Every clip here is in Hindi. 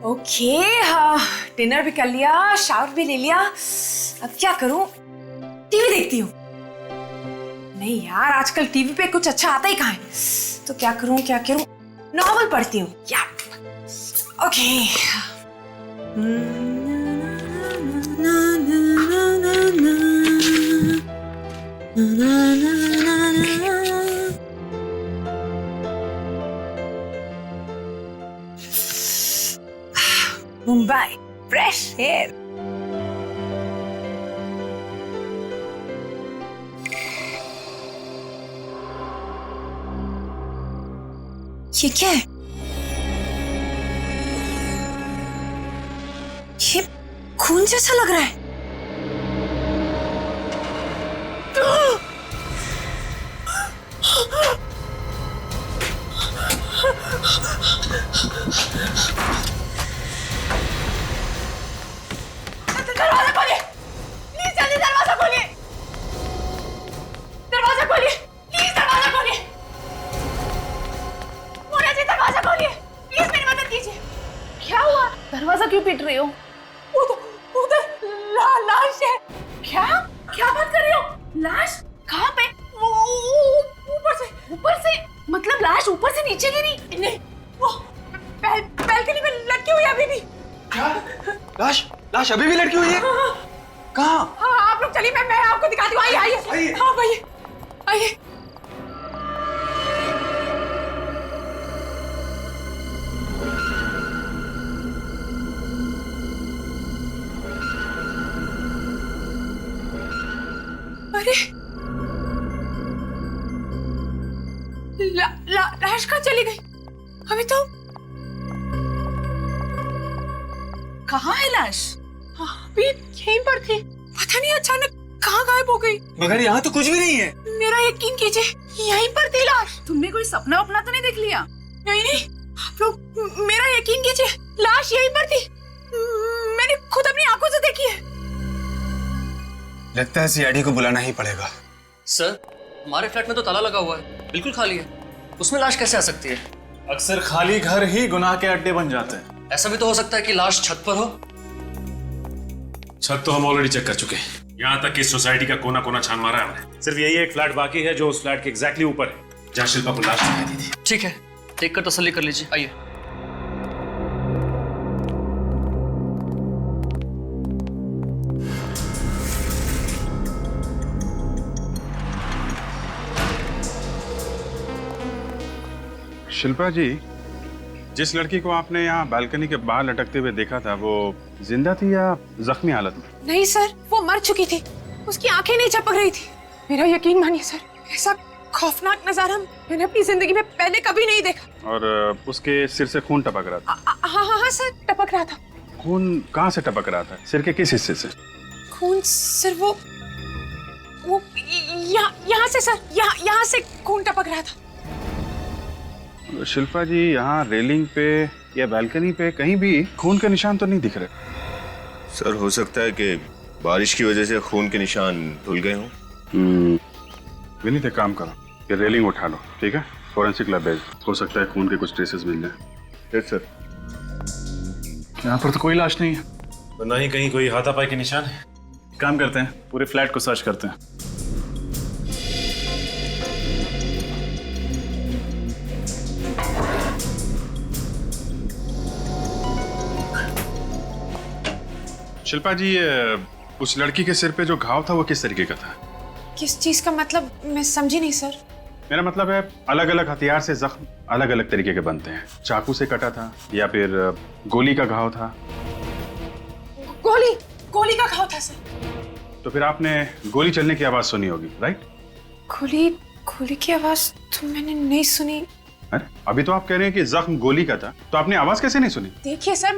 ओके, हाँ, डिनर भी कर लिया, शावर भी ले लिया। अब क्या करूं? टीवी देखती हूँ। नहीं यार, आजकल टीवी पे कुछ अच्छा आता ही कहाँ है। तो क्या करूं? नॉवल पढ़ती हूँ। या ओके। Mumbai, fresh air. ये क्या है? ये खून जैसा लग रहा है। दरवाजा खोलिए, प्लीज जल्दी दरवाजा खोलिए। दरवाजा खोलिए, प्लीज दरवाजा खोलिए। मोना जी दरवाजा खोलिए, प्लीज मेरी मदद कीजिए। क्या हुआ? दरवाजा क्यों पीट रही हो? उधर लाश है। क्या बात कर रही हो? लाश कहाँ पे? ऊपर से मतलब लाश ऊपर से नीचे गिरी? नहीं, वो बैल्कनी में लटकी हुई है अभी भी। क्या? लाश अभी भी लटकी हुई है? कहाँ? हाँ, आप लोग चलिए, मैं आपको दिखाती हूँ। आइए। हाँ भैया, आइए। अरे लाश कहाँ चली गई? अभी तो कहाँ है लाश? अभी यहीं पर थी, पता नहीं अचानक कहाँ गायब हो गई। मगर यहाँ तो कुछ भी नहीं है। मेरा यकीन कीजिए, यहीं पर थी लाश। तुमने कोई सपना वपना तो नहीं देख लिया? नहीं, आप लोग मेरा यकीन कीजिए, लाश यहीं पर थी। मैंने खुद अपनी आंखों से देखी है। लगता है सीआईडी को बुलाना ही पड़ेगा। सर, हमारे फ्लैट में तो ताला लगा हुआ है, बिल्कुल खाली है। उसमें लाश कैसे आ सकती है? अक्सर खाली घर ही गुनाह के अड्डे बन जाते हैं। ऐसा भी तो हो सकता है कि लाश छत पर हो। छत तो हम ऑलरेडी चेक कर चुके हैं। यहाँ तक कि सोसाइटी का कोना कोना छान मारा है हमने। सिर्फ यही एक फ्लैट बाकी है जो उस फ्लैट के एग्जैक्टली ऊपर है जहाँ शिल्पा को लाश दिखाई दी थी। ठीक है, देख कर तसल्ली कर लीजिए। आइए। शिल्पा जी, जिस लड़की को आपने यहाँ बालकनी के बाहर लटकते हुए देखा था, वो जिंदा थी या जख्मी हालत में? नहीं सर, वो मर चुकी थी। उसकी आंखें नहीं चपक रही थी। मेरा यकीन मानिए सर, ऐसा खौफनाक नजारा मैंने अपनी जिंदगी में पहले कभी नहीं देखा। और उसके सिर से खून टपक रहा था? हाँ सर, टपक रहा था। खून कहाँ से टपक रहा था? सिर के किस हिस्से से? खून सिर वो यहाँ से सर, यहाँ से खून टपक रहा था। शिल्पा जी, यहाँ रेलिंग पे या बालकनी पे कहीं भी खून के निशान तो नहीं दिख रहे। सर, हो सकता है कि बारिश की वजह से खून के निशान धुल गए हों। विनीत, एक काम करो, ये रेलिंग उठा लो, ठीक है? फोरेंसिक लैब भेज, हो सकता है खून के कुछ ट्रेसेस मिल जाए। Yes sir. यहाँ पर तो कोई लाश नहीं है, ना ही कहीं कोई हाथापाई के निशान है। काम करते हैं, पूरे फ्लैट को सर्च करते हैं। शिल्पा जी, उस लड़की के सिर पे जो घाव था वो किस तरीके का था? किस चीज का मतलब? मैं समझी नहीं सर। मेरा मतलब है, अलग अलग हथियार से जख्म अलग अलग तरीके के बनते हैं। चाकू से कटा था या फिर गोली का घाव था? गोली का घाव था सर। तो फिर आपने गोली चलने की आवाज सुनी होगी, राइट? गोली की आवाज तो मैंने नहीं सुनी। अरे, अभी तो आप कह रहे हैं कि जख्म गोली का था, तो आपने आवाज कैसे नहीं सुनी? देखिए सर,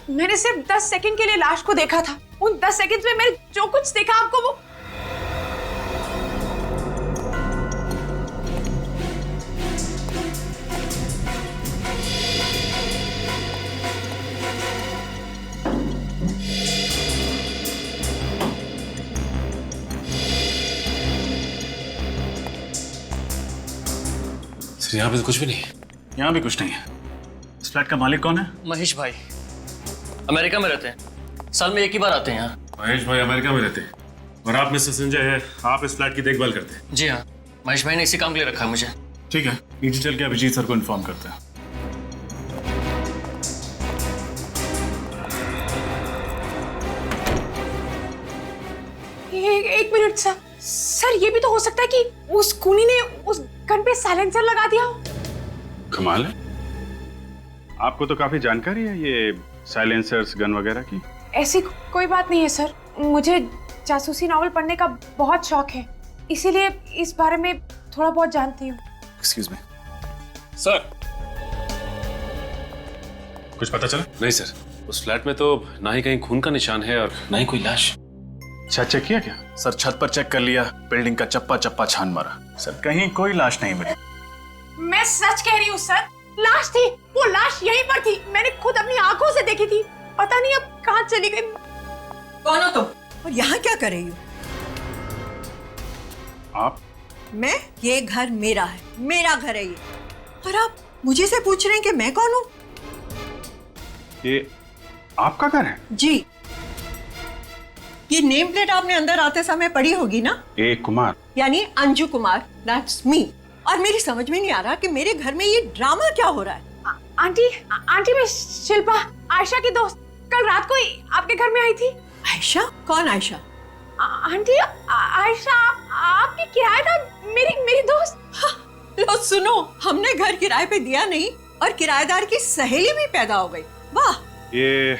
मैंने सिर्फ 10 सेकंड के लिए लाश को देखा था। उन 10 सेकंड में मैंने जो कुछ देखा आपको वो सर, यहाँ पे तो कुछ भी नहीं है। यहाँ भी कुछ नहीं है। इस फ्लैट का मालिक कौन है? महेश भाई। अमेरिका में रहते हैं, साल में एक ही बार आते हैं यहाँ। महेश भाई अमेरिका में रहते हैं और आप मिस्टर संजय है, आप इस फ्लैट की देखभाल करते हैं। जी हाँ, महेश भाई ने इसी काम के लिए रखा है मुझे। ठीक है, नीचे चल के अभिजीत सर को इन्फॉर्म करते हैं। एक मिनट सर, ये भी तो हो सकता है कि उस खूनी ने उस गन पे साइलेंसर लगा दिया हो। कमाल है, आपको तो काफी जानकारी है ये साइलेंसर्स गन वगैरह की। ऐसी कोई बात नहीं है सर, मुझे जासूसी नॉवल पढ़ने का बहुत शौक है, इसीलिए इस बारे में थोड़ा बहुत जानती हूँ। एक्सक्यूज मी सर, कुछ पता चला? नहीं सर, उस फ्लैट में तो ना ही कहीं खून का निशान है और ना ही कोई लाश। छत चेक किया क्या? सर छत पर चेक कर लिया, बिल्डिंग का चप्पा चप्पा छान मारा, सर कहीं कोई लाश नहीं मिली। मैं सच कह रही हूँ सर, लाश थी, वो लाश यहीं पर थी, मैंने खुद अपनी आंखों से देखी थी, पता नहीं अब कहाँ चली गई। कौन हो तुम और यहाँ क्या कर रही हो? आप? मैं? ये घर मेरा है, मेरा घर है ये, और आप मुझे से पूछ रहे हैं कि मैं कौन हूँ? ये आपका घर है? जी। ये नेम प्लेट आपने अंदर आते समय पढ़ी होगी ना? ए कुमार यानी अंजू कुमार, दैट्स मी। और मेरी समझ में नहीं आ रहा कि मेरे घर में ये ड्रामा क्या हो रहा है। आंटी मैं शिल्पा, आयशा की दोस्त, कल रात को ही आपके घर में आई थी। आयशा? कौन आयशा? आंटी आयशा आपकी किराएदार, मेरी दोस्त। लो सुनो, हमने घर किराए पे दिया नहीं और किराएदार की सहेली भी पैदा हो गई। वाह, ये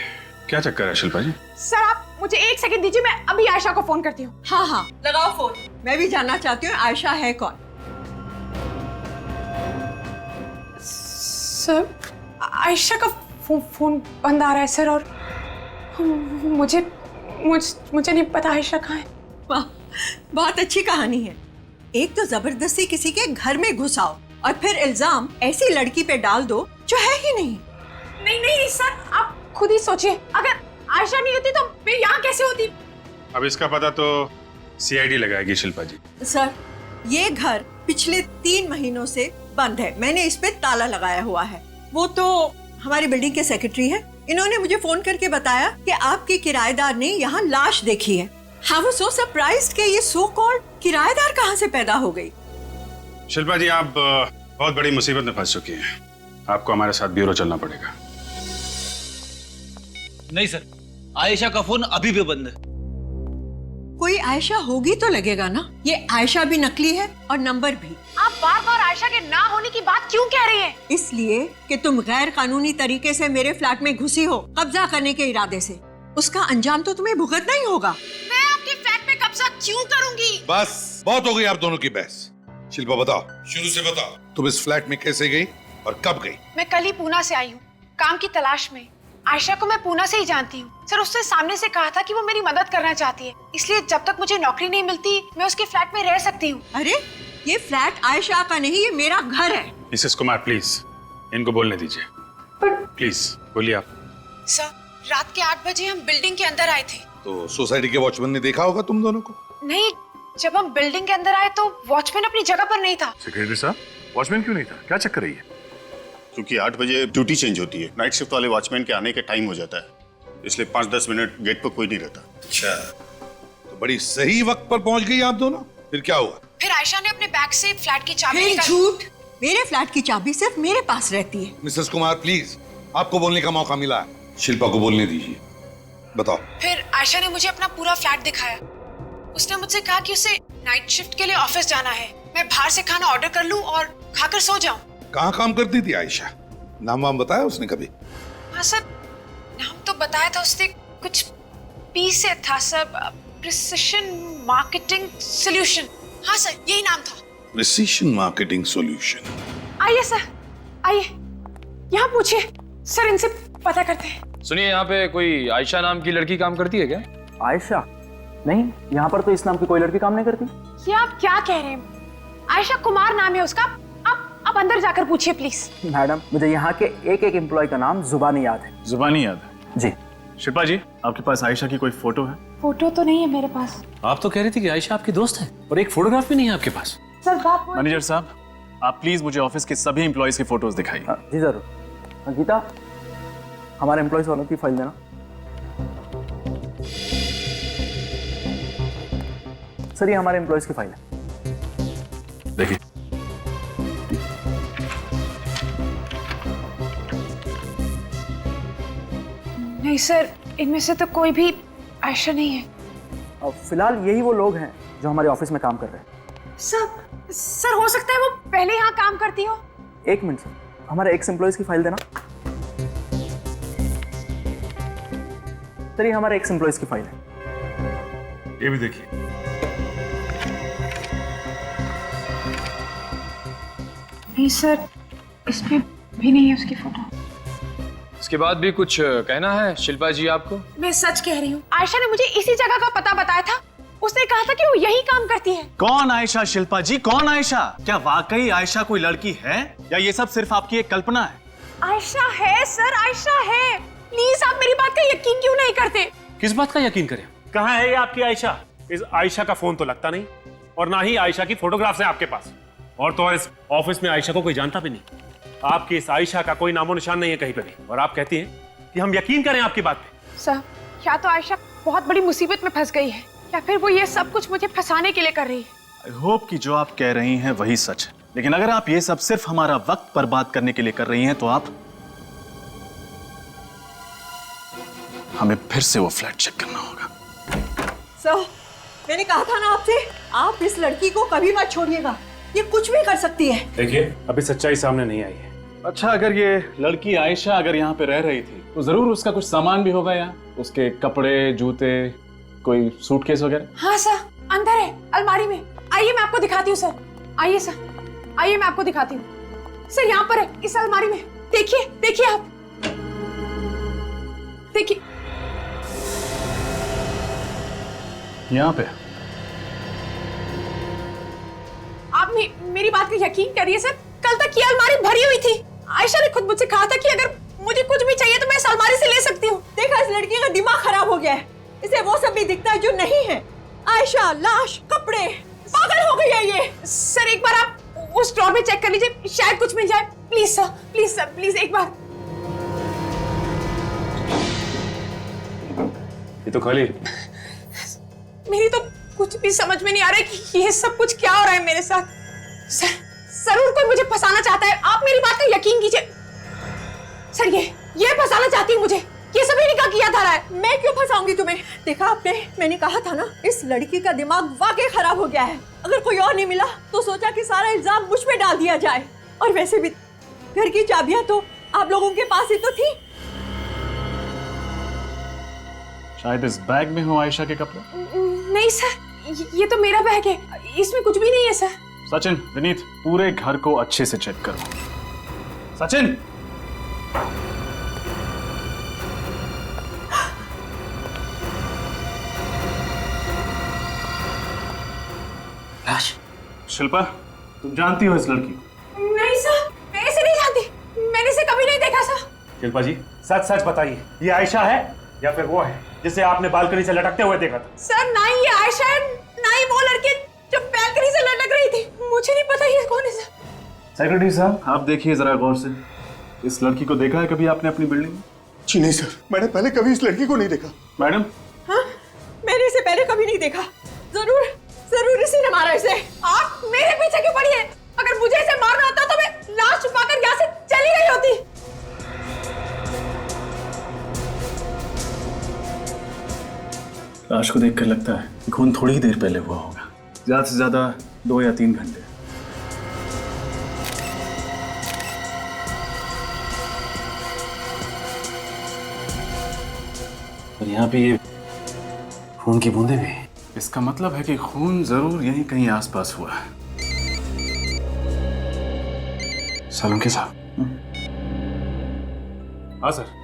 क्या चक्कर है शिल्पा जी? सर आप मुझे 1 सेकंड दीजिए, मैं अभी आयशा को फोन करती हूँ। हाँ हाँ लगाओ फोन, मैं भी जानना चाहती हूँ आयशा है कौन। सर आयशा का फोन बंद आ रहा है सर, और मुझे नहीं पता आयशा कहाँ है। वाह, बहुत अच्छी कहानी है। एक तो जबरदस्ती किसी के घर में घुसाओ और फिर इल्जाम ऐसी लड़की पे डाल दो जो है ही नहीं। नहीं सर, आप खुद ही सोचिए, अगर आयशा नहीं होती तो मैं यहाँ कैसे होती? अब इसका पता तो सीआईडी लगाएगी शिल्पा जी। सर ये घर पिछले 3 महीनों से बंद है, मैंने इस पे ताला लगाया हुआ है। वो तो हमारी बिल्डिंग के सेक्रेटरी है, इन्होंने मुझे फोन करके बताया कि आपके किराएदार ने यहाँ लाश देखी है। I was so surprised कि ये सो कॉल्ड किराएदार कहाँ से पैदा हो गई। शिल्पा जी आप बहुत बड़ी मुसीबत में फंस चुकी हैं, आपको हमारे साथ ब्यूरो चलना पड़ेगा। नहीं सर, आयशा का फोन अभी भी बंद है। कोई आयशा होगी तो लगेगा ना, ये आयशा भी नकली है और नंबर भी। आप बार-बार आयशा के ना होने की बात क्यों कह रही हैं? इसलिए कि तुम गैर कानूनी तरीके से मेरे फ्लैट में घुसी हो, कब्जा करने के इरादे से। उसका अंजाम तो तुम्हें भुगतना ही होगा। मैं आपके फ्लैट पे कब्जा क्यों करूंगी? बस बहुत हो गई आप दोनों की बहस। शिल्पा बताओ, शुरू से बताओ, तुम इस फ्लैट में कैसे गई और कब गई? मैं कल ही पूना से आई हूँ, काम की तलाश में। आयशा को मैं पूना से ही जानती हूँ सर, उससे सामने से कहा था कि वो मेरी मदद करना चाहती है, इसलिए जब तक मुझे नौकरी नहीं मिलती मैं उसके फ्लैट में रह सकती हूँ। अरे ये फ्लैट आयशा का नहीं, ये मेरा घर है। मिसेस कुमार प्लीज इनको बोलने दीजिए, प्लीज बोलिए आप। सर रात के 8 बजे हम बिल्डिंग के अंदर आए थे। तो सोसाइटी के वॉचमैन ने देखा होगा तुम दोनों को? नहीं, जब हम बिल्डिंग के अंदर आए तो वॉचमैन अपनी जगह पर नहीं था। सेक्रेटरी साहब, वॉचमैन क्यों नहीं था? क्या चक्कर है ये? क्योंकि 8 बजे ड्यूटी चेंज होती है, नाइट शिफ्ट वाले वॉचमैन के आने के टाइम हो जाता है, इसलिए 5-10 मिनट गेट पर कोई नहीं रहता। अच्छा, तो बड़ी सही वक्त पर पहुंच गई आप दोनों। फिर क्या हुआ? फिर आयशा ने अपने बैग से फ्लैट की चाबी फिर निकाली। झूठ, मेरे फ्लैट की चाबी सिर्फ मेरे पास रहती है। मिसेस कुमार प्लीज, आपको बोलने का मौका मिला है, शिल्पा को बोलने दीजिए। बताओ। फिर आयशा ने मुझे अपना पूरा फ्लैट दिखाया। उसने मुझसे कहा कि उसे नाइट शिफ्ट के लिए ऑफिस जाना है, मैं बाहर से खाना ऑर्डर कर लूं और खाकर सो जाऊं। कहाँ काम करती थी आयशा? नाम वाम बताया उसने कभी? हाँ सर, नाम तो बताया था उसने, कुछ पी से था सर, प्रिसिशन मार्केटिंग सॉल्यूशन। हाँ सर, यही नाम था। Precision marketing solution. आइए सर, आइए, यहाँ पूछिए सर, इनसे पता करते हैं। सुनिए, यहाँ पे कोई आयशा नाम की लड़की काम करती है क्या? आयशा? नहीं, यहाँ पर तो इस नाम की कोई लड़की काम नहीं करती। ये आप क्या कह रहे हैं? आयशा कुमार नाम है उसका। आप अंदर जाकर पूछिए प्लीज। मैडम, मुझे यहाँ के एक एम्प्लॉय का नाम जुबानी याद है। जुबानी याद है? जी। शिल्पा जी, आपके पास आयशा की कोई फोटो है? फोटो तो नहीं है मेरे पास। आप तो कह रही थी कि आयशा आपकी दोस्त है और एक फोटोग्राफ भी नहीं है आपके पास। सर बात मैनेजर साहब, आप प्लीज मुझे ऑफिस के सभी एम्प्लॉयज की फोटोज दिखाइए। जी जरूर। गीता, हमारे एम्प्लॉयज वालों की फाइल देना। सर ये हमारे एम्प्लॉयज की फाइल है। देखिए, नहीं सर, इनमें से तो कोई भी आयशा नहीं है। और फिलहाल यही वो लोग हैं जो हमारे ऑफिस में काम कर रहे हैं। सर हो सकता है वो पहले यहाँ काम करती हो। एक मिनट सर, हमारे एक्स एम्प्लॉयज की फाइल देना। सर ये हमारे एक्स एम्प्लॉयज की फाइल है। ये भी देखिए। नहीं सर, इसमें भी नहीं है उसकी फोटो। इसके बाद भी कुछ कहना है शिल्पा जी आपको? मैं सच कह रही हूँ, आयशा ने मुझे इसी जगह का पता बताया था। उसने कहा था कि वो यही काम करती है। कौन आयशा शिल्पा जी, कौन आयशा? क्या वाकई आयशा कोई लड़की है या ये सब सिर्फ आपकी एक कल्पना है? आयशा है सर, आयशा है। प्लीज आप मेरी बात का यकीन क्यों नहीं करते? किस बात का यकीन करें? कहाँ है ये आपकी आयशा? इस आयशा का फोन तो लगता नहीं, और ना ही आयशा की फोटोग्राफ्स है आपके पास। और तो और इस ऑफिस में आयशा को कोई जानता भी नहीं। आपकी इस आयशा का कोई नामो निशान नहीं है कहीं पे भी, और आप कहती हैं कि हम यकीन करें आपकी बात पे। सर, या तो आयशा बहुत बड़ी मुसीबत में फंस गई है, या फिर वो ये सब कुछ मुझे फंसाने के लिए कर रही है। आई होप कि जो आप कह रही हैं वही सच है, लेकिन अगर आप ये सब सिर्फ हमारा वक्त बर्बाद करने के लिए कर रही हैं तो आप हमें फिर से वो फ्लैट चेक करना होगा। सर, मैंने कहा था ना आपसे, आप इस लड़की को कभी मत छोड़िएगा। ये कुछ भी कर सकती है। देखिए, अभी सच्चाई सामने नहीं आई है। अच्छा, अगर ये लड़की आयशा अगर यहाँ पे रह रही थी तो जरूर उसका कुछ सामान भी होगा यहाँ, उसके कपड़े, जूते, कोई सूटकेस वगैरह। हाँ सर, अंदर है, अलमारी में। आइए मैं आपको दिखाती हूँ सर। आइए सर, आइए मैं आपको दिखाती हूँ। सर यहाँ पर है, इस अलमारी में। देखिए, देखिए आप, देखिए यहाँ पे। आप मेरी बात का यकीन करिए सर, कल तक ये अलमारी भरी हुई थी। आयशा ने खुद मुझसे कहा था कि अगर मुझे कुछ भी चाहिए तो मैं इस अलमारी से ले सकती हूँ। देखा, इस लड़की का दिमाग खराब हो गया है। इसे वो सब भी दिखता है जो नहीं है। आयशा, लाश, कपड़े, पागल हो गई है ये। सर एक बार आप उस ड्रॉर में चेक कर लीजिए, शायद कुछ मिल जाए। Please sir, please sir, please एक बार। ये तो खाली। मेरी तो कुछ भी समझ में नहीं आ रहा है कि ये सब कुछ क्या हो रहा है मेरे साथ। सर, जरूर कोई मुझे फंसाना चाहता है। आप मेरी बात का यकीन कीजिए सर, ये फंसाना चाहती है मुझे। ये सभी निकाह किया था रहा है। मैं क्यों फंसाऊंगी तुम्हें? देखा आपने, मैंने कहा था ना, इस लड़की का दिमाग वाकई खराब हो गया है। अगर कोई और नहीं मिला तो सोचा कि सारा इल्जाम मुझ पे डाल दिया जाए। और वैसे भी घर की चाबियां तो आप लोगों के पास ही तो थी। शायद इस बैग में हो आयशा के कपड़े। नहीं सर, ये तो मेरा बैग है, इसमें कुछ भी नहीं है सर। सचिन, विनीत, पूरे घर को अच्छे से चेक करो। सचिन, लाश। शिल्पा, तुम जानती हो इस लड़की को? नहीं सर, मैं इसे नहीं जानती। मैंने इसे कभी नहीं देखा सर। शिल्पा जी, सच सच बताइए, ये आयशा है या फिर वो है जिसे आपने बालकनी से लटकते हुए देखा था? सर ना ही ये आयशा है, ना ही वो लड़की जो बैल्कनी से लटक रही थी। मुझे नहीं पता ये कौन है सर। सेक्रेटरी साहब, आप देखिए जरा गौर से, इस लड़की को देखा है कभी आपने अपनी बिल्डिंग में? जी नहीं सर, मैंने पहले कभी इस लड़की को नहीं देखा। मैडम? हाँ, मैंने इसे पहले कभी नहीं देखा। जरूर जरूर इसी ने मारा इसे। आप मेरे पीछे क्यों पड़ी है? अगर मुझे इसे मारना होता तो मैं लाश छुपाकर यहाँ से चली गई होती। लाश को देखकर लगता है कि खून थोड़ी ही देर पहले हुआ होगा, ज्यादा से ज्यादा 2 या 3 घंटे। और यहाँ पे ये खून की बूंदें भी। इसका मतलब है कि खून जरूर यहीं कहीं आसपास हुआ है। सालुंके साहब। हाँ सर।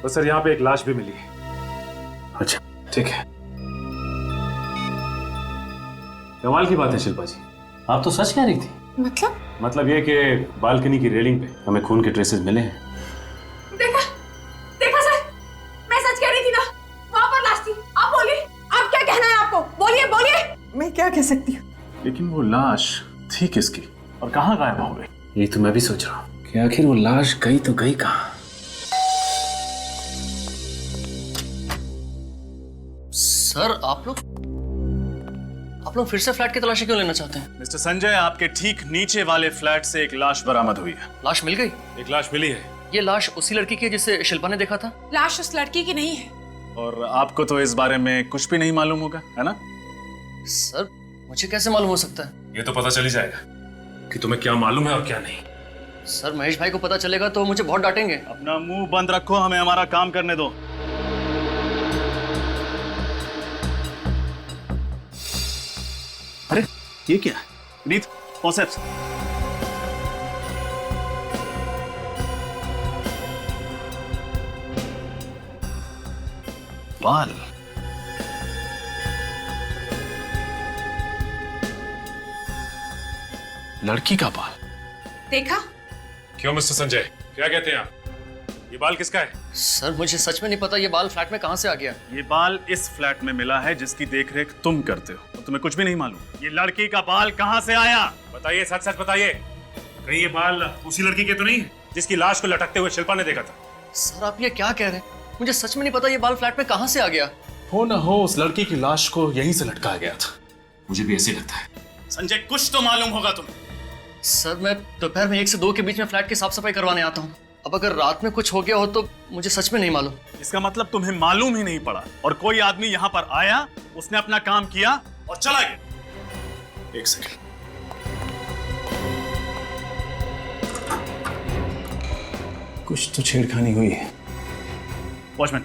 तो सर यहाँ पे एक लाश भी मिली है। अच्छा, ठीक है। कमाल की बात है शिल्पा जी, आप तो सच कह रही थी। मतलब ये कि बालकनी की रेलिंग पे हमें खून के ट्रेसेस मिले हैं। देखा सर, मैं सच कह रही थी ना, वहां पर लाश थी। आप बोलिए, आप क्या कहना है आपको? बोलिए बोलिए। मैं क्या कह सकती हूँ? लेकिन वो लाश थी किसकी और कहाँ गायब हो गई? ये तो मैं भी सोच रहा हूँ कि आखिर वो लाश गई तो गई कहाँ। सर आप लोग फिर से फ्लैट की तलाशी क्यों लेना चाहते हैं? मिस्टर संजय, आपके ठीक नीचे वाले फ्लैट से एक लाश बरामद हुई है। लाश मिल गई? एक लाश मिली है। ये लाश उसी लड़की की है जिसे शिल्पा ने देखा था? लाश उस लड़की की नहीं है। और आपको तो इस बारे में कुछ भी नहीं मालूम होगा, है ना? सर मुझे कैसे मालूम हो सकता है? ये तो पता चल ही जाएगा कि तुम्हें क्या मालूम है और क्या नहीं। सर महेश भाई को पता चलेगा तो मुझे बहुत डांटेंगे। अपना मुंह बंद रखो, हमें हमारा काम करने दो। अरे ये क्या है? नीत कॉन्सेप्ट। बाल। लड़की का बाल। देखा? क्यों मिस्टर संजय, क्या कहते हैं आप? ये बाल किसका है? सर मुझे सच में नहीं पता ये बाल फ्लैट में कहां से आ गया। ये बाल इस फ्लैट में मिला है जिसकी देखरेख तुम करते हो, और तुम्हें कुछ भी नहीं मालूम। ये लड़की का बाल कहां से आया? बताइए, सच सच बताइए। कहीं ये बाल उसी लड़की के तो नहीं जिसकी लाश को लटकते हुए शिल्पा ने देखा था? सर आप ये क्या कह रहे हैं? मुझे सच में नहीं पता ये बाल फ्लैट में कहां से आ गया। हो ना हो, उस लड़की की लाश को यहीं से लटकाया गया था। मुझे भी ऐसे लगता है। संजय, कुछ तो मालूम होगा तुम्हें। सर मैं दोपहर में 1 से 2 के बीच में फ्लैट की साफ सफाई करवाने आता हूँ। अब अगर रात में कुछ हो गया हो तो मुझे सच में नहीं मालूम। इसका मतलब तुम्हें मालूम ही नहीं पड़ा, और कोई आदमी यहाँ पर आया, उसने अपना काम किया और चला गया। एक सेकंड। कुछ तो छेड़खानी हुई है। वॉचमैन,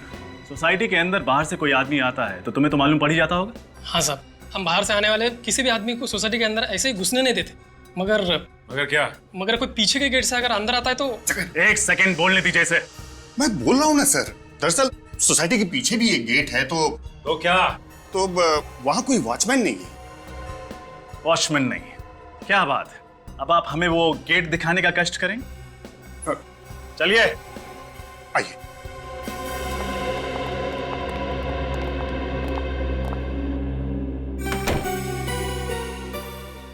सोसाइटी के अंदर बाहर से कोई आदमी आता है तो तुम्हें तो मालूम पड़ ही जाता होगा। हाँ साहब, हम बाहर से आने वाले किसी भी आदमी को सोसाइटी के अंदर ऐसे ही घुसने नहीं देते। मगर क्या? मगर कोई पीछे के गेट से अगर अंदर आता है तो। एक सेकंड बोलने दीजिए इसे। मैं बोल रहा हूँ ना सर, दरअसल सोसाइटी के पीछे भी एक गेट है तो क्या? तो वहाँ कोई वॉचमैन नहीं है। वॉचमैन नहीं है? क्या बात है। अब आप हमें वो गेट दिखाने का कष्ट करेंगे? चलिए आइए।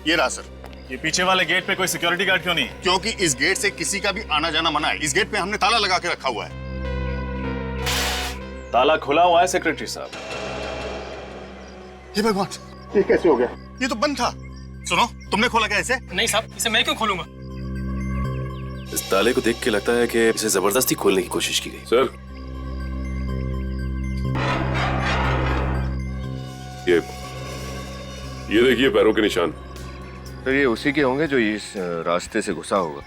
ये रहा सर। ये पीछे वाले गेट पे कोई सिक्योरिटी गार्ड क्यों नहीं? क्योंकि इस गेट से किसी का भी आना जाना मना है। इस गेट पे हमने ताला लगा के रखा हुआ है। ताला खुला हुआ है सेक्रेटरी साहब। हे भगवान, ये कैसे हो गया? ये तो बंद था। सुनो, तुमने खोला क्या इसे? नहीं साहब, इसे मैं क्यों खोलूंगा? इस ताले को देख के लगता है कि इसे जबरदस्ती खोलने की कोशिश की गई। सर, ये देखिए पैरों के निशान। तो ये उसी के होंगे जो इस रास्ते से घुसा होगा।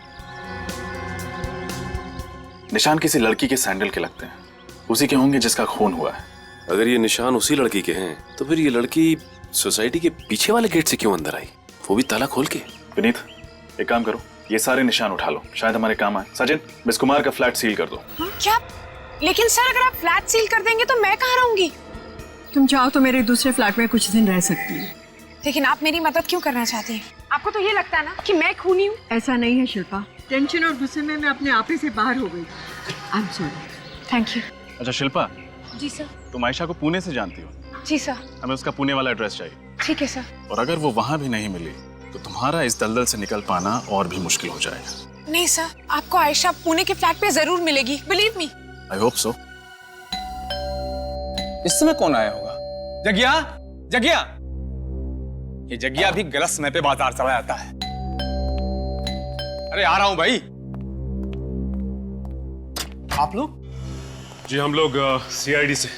निशान किसी लड़की के सैंडल के लगते हैं, उसी के होंगे जिसका खून हुआ है। अगर ये निशान उसी लड़की के हैं तो फिर ये लड़की सोसाइटी के पीछे वाले गेट से क्यों अंदर आई, वो भी ताला खोल के? विनीत, एक काम करो, ये सारे निशान उठा लो, शायद हमारे काम आए। सचिन, मिस कुमार का फ्लैट सील कर दो। क्या? लेकिन सर अगर आप फ्लैट सील कर देंगे तो मैं कहाँ रहूंगी? तुम चाहो तो मेरे दूसरे फ्लैट में कुछ दिन रह सकती है। लेकिन आप मेरी मदद क्यों करना चाहती हैं? आपको तो ये लगता है ना कि मैं खूनी हूँ? ऐसा नहीं है शिल्पा, टेंशन और गुस्से में मैं अपने आप ही से बाहर हो गई। I am sorry. Thank you. अच्छा शिल्पा। जी सर। तुम आयशा को पुणे से जानती हो? जी सर। हमें उसका पुणे वाला एड्रेस चाहिए। ठीक है सर। और अगर वो वहाँ भी नहीं मिली तो तुम्हारा इस दलदल से निकल पाना और भी मुश्किल हो जाएगा। नहीं सर, आपको आयशा पुणे के फ्लैट पे जरूर मिलेगी, believe me. I hope so. इस समय कौन आया होगा? जगिया, जगिया। ये जगिया भी गलत समय पे बाजार चला जाता है। अरे आ रहा हूं भाई। आप लोग? जी हम लोग सीआईडी से।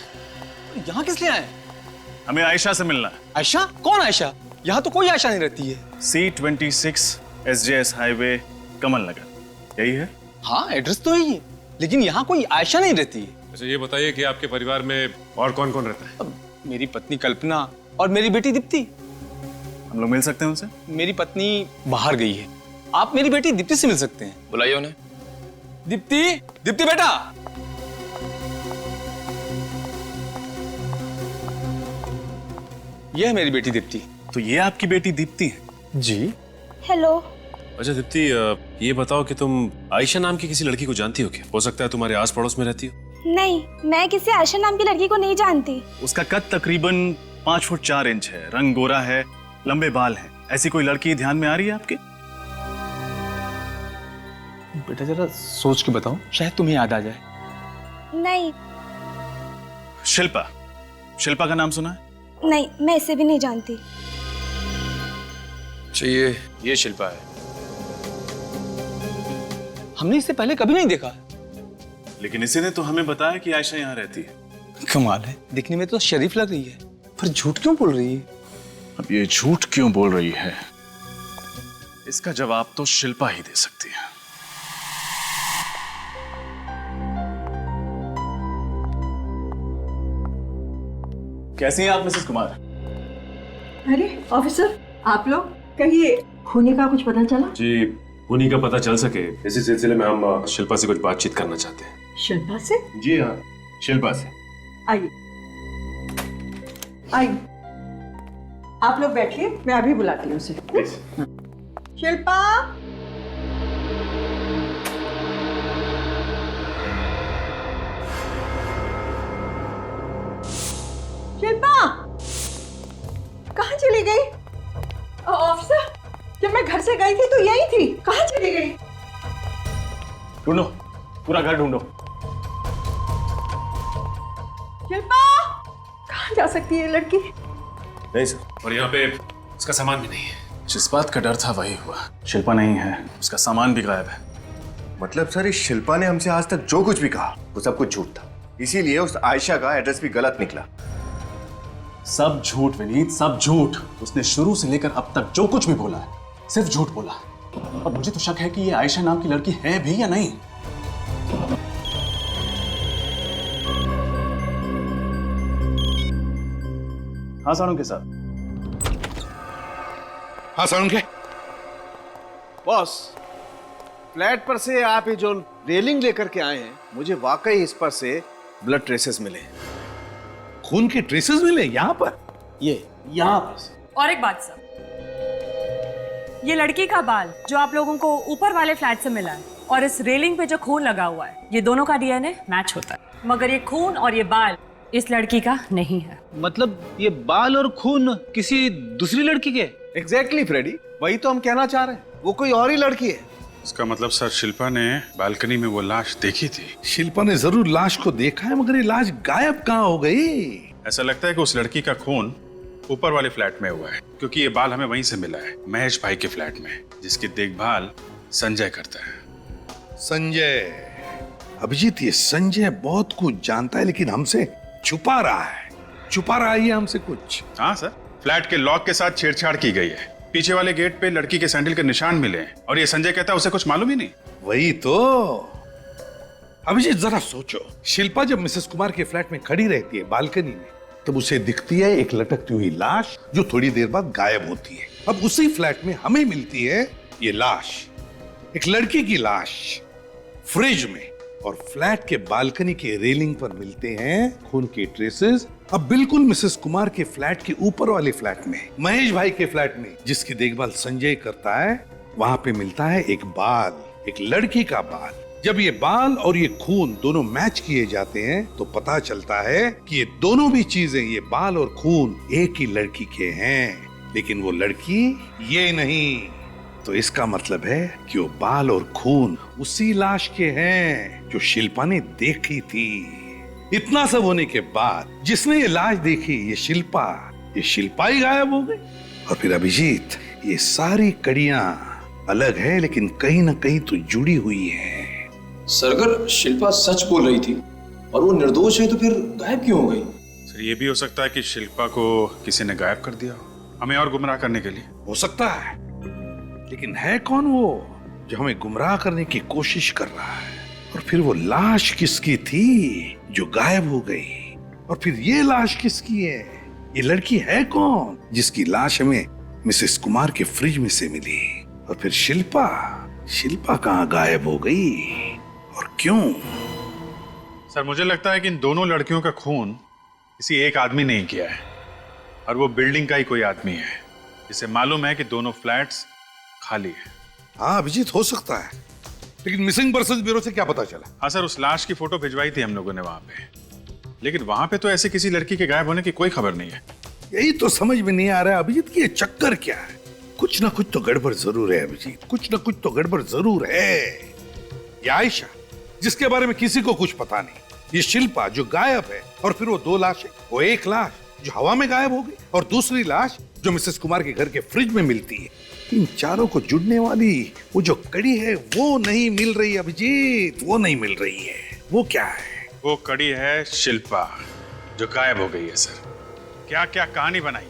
यहाँ किस लिए आए? हमें आयशा से मिलना है। आयशा? कौन आयशा? यहाँ तो कोई आयशा नहीं रहती है। C26 SJS हाईवे, कमल नगर, यही है? हाँ एड्रेस तो यही है, लेकिन यहाँ कोई आयशा नहीं रहती है। अच्छा ये बताइए कि आपके परिवार में और कौन कौन रहता है? मेरी पत्नी कल्पना और मेरी बेटी दीप्ति। हम लोग मिल सकते हैं उनसे? मेरी पत्नी बाहर गई है, आप मेरी बेटी दीप्ति से मिल सकते हैं। बुलाइए उन्हें। दीप्ति, दीप्ति बेटा। यह है मेरी बेटी दीप्ति। तो ये आपकी बेटी दीप्ति है? जी। हेलो। अच्छा दीप्ति, ये बताओ कि तुम आयशा नाम की किसी लड़की को जानती हो क्या? हो सकता है तुम्हारे आस पड़ोस में रहती हो। नहीं, मैं किसी आयशा नाम की लड़की को नहीं जानती। उसका कद तकरीबन 5 फुट 4 इंच है, रंग गोरा है, लंबे बाल हैं। ऐसी कोई लड़की ध्यान में आ रही है आपके? बेटा जरा सोच के बताओ, शायद तुम्हें याद आ जाए। नहीं। शिल्पा, शिल्पा का नाम सुना है? नहीं, मैं इसे भी नहीं जानती। चाहिए ये शिल्पा है। हमने इससे पहले कभी नहीं देखा। लेकिन इसी ने तो हमें बताया कि आयशा यहाँ रहती है। कमाल है, दिखने में तो शरीफ लग रही है, पर झूठ क्यों बोल रही है? अब ये झूठ क्यों बोल रही है, इसका जवाब तो शिल्पा ही दे सकती है। कैसी हैं आप मिसेस कुमार? अरे ऑफिसर, आप लोग कहिए, खूनी का कुछ पता चला? जी, उन्हीं का पता चल सके इसी सिलसिले में हम शिल्पा से कुछ बातचीत करना चाहते हैं। शिल्पा से? जी हाँ, शिल्पा से। आइए आइए, आप लोग बैठिए, मैं अभी बुलाती हूँ उसे। शिल्पा, शिल्पा कहाँ चली गई? ऑफिसर, जब मैं घर से गई थी तो यही थी, कहाँ चली गई? ढूंढो, पूरा घर ढूंढो। शिल्पा, कहाँ जा सकती है लड़की? नहीं सर, और यहाँ पे उसका सामान भी नहीं है। जिस बात का डर था वही हुआ, शिल्पा नहीं है, उसका सामान भी गायब है। मतलब सर, इस शिल्पा ने हमसे आज तक जो कुछ भी कहा वो सब कुछ झूठ था, इसीलिए उस आयशा का एड्रेस भी गलत निकला। सब झूठ विनीत, सब झूठ। उसने शुरू से लेकर अब तक जो कुछ भी बोला है सिर्फ झूठ बोला। और मुझे तो शक है कि ये आयशा नाम की लड़की है भी या नहीं। हाँ सारुण साहब। हाँ सारुण के बॉस, फ्लैट पर से आप ये जो रेलिंग लेकर के आए हैं, मुझे वाकई इस पर से ब्लड ट्रेसेस मिले। खून के ट्रेसेस मिले यहाँ पर? ये यहाँ पर। और एक बात सर, ये लड़की का बाल जो आप लोगों को ऊपर वाले फ्लैट से मिला है और इस रेलिंग पे जो खून लगा हुआ है, ये दोनों का डीएनए मैच होता है, मगर ये खून और ये बाल इस लड़की का नहीं है। मतलब ये बाल और खून किसी दूसरी लड़की के? एग्जैक्टली फ्रेडी, वही तो हम कहना चाह रहे हैं, वो कोई और ही लड़की है। इसका मतलब सर शिल्पा ने बालकनी में वो लाश देखी थी। शिल्पा ने जरूर लाश को देखा है, मगर ये लाश गायब कहाँ हो गई? ऐसा लगता है कि उस लड़की का खून ऊपर वाले फ्लैट में हुआ है, क्योंकि ये बाल हमें वहीं से मिला है, महेश भाई के फ्लैट में, जिसकी देखभाल संजय करता है। संजय? अभिजीत, ये संजय बहुत कुछ जानता है, लेकिन हमसे छुपा रहा है ये हमसे कुछ। हाँ सर, फ्लैट के लॉक के साथ छेड़छाड़ की गई है, पीछे वाले गेट पे लड़की के सैंडल के निशान मिले हैं, और ये संजय कहता है उसे कुछ मालूम ही नहीं। वही तो। अभिजीत जरा सोचो, शिल्पा जब मिसेस कुमार के फ्लैट में खड़ी रहती है बालकनी में, तब उसे दिखती है एक लटकती हुई लाश जो थोड़ी देर बाद गायब होती है। अब उसी फ्लैट में हमें मिलती है ये लाश, एक लड़की की लाश, फ्रिज में, और फ्लैट के बालकनी के रेलिंग पर मिलते हैं खून के ट्रेसेस। अब बिल्कुल मिसेस कुमार के फ्लैट के ऊपर वाले फ्लैट में, महेश भाई के फ्लैट में, जिसकी देखभाल संजय करता है, वहां पे मिलता है एक बाल, एक लड़की का बाल। जब ये बाल और ये खून दोनों मैच किए जाते हैं तो पता चलता है कि ये दोनों भी चीजें, ये बाल और खून, एक ही लड़की के हैं, लेकिन वो लड़की ये नहीं। तो इसका मतलब है कि वो बाल और खून उसी लाश के हैं जो शिल्पा ने देखी थी। इतना सब होने के बाद जिसने ये लाश देखी, ये शिल्पा ही गायब हो गई। और फिर अभिजीत, ये सारी कड़ियां अलग है, लेकिन कहीं ना कहीं तो जुड़ी हुई है। सर, अगर शिल्पा सच बोल रही थी और वो निर्दोष है तो फिर गायब क्यों हो गई? सर, ये भी हो सकता है कि शिल्पा को किसी ने गायब कर दिया, हमें और गुमराह करने के लिए। हो सकता है, लेकिन है कौन वो जो हमें गुमराह करने की कोशिश कर रहा है? और फिर वो लाश किसकी थी जो गायब हो गई? और फिर ये लाश किसकी है? ये लड़की है कौन जिसकी लाश हमें मिसेस कुमार के फ्रिज में से मिली? और फिर शिल्पा कहाँ गायब हो गई और क्यों? सर, मुझे लगता है कि इन दोनों लड़कियों का खून किसी एक आदमी ने ही किया है, और वो बिल्डिंग का ही कोई आदमी है, जिसे मालूम है कि दोनों फ्लैट्स खाली है। हाँ अभिजीत, हो सकता है, लेकिन मिसिंग पर्सन ब्यूरो से क्या पता चला? हाँ सर, उस लाश की फोटो भिजवाई थी हम लोगों ने वहां पे, लेकिन वहां पे तो ऐसे किसी लड़की के गायब होने की कोई खबर नहीं है। यही तो समझ में नहीं आ रहा है अभिजीत कि ये चक्कर क्या है। कुछ ना कुछ तो गड़बड़ जरूर है अभिजीत, कुछ ना कुछ तो गड़बड़ जरूर है। ये आयशा, जिसके बारे में किसी को कुछ पता नहीं, ये शिल्पा जो गायब है, और फिर वो 2 लाशें, वो 1 लाश जो हवा में गायब हो गई, और दूसरी लाश जो मिसेस कुमार के घर के फ्रिज में मिलती है। इन चारों को जुड़ने वाली वो जो कड़ी है वो नहीं मिल रही अभिजीत, वो नहीं मिल रही है। वो क्या है? वो कड़ी है शिल्पा जो गायब हो गई है सर। क्या क्या कहानी बनाई है।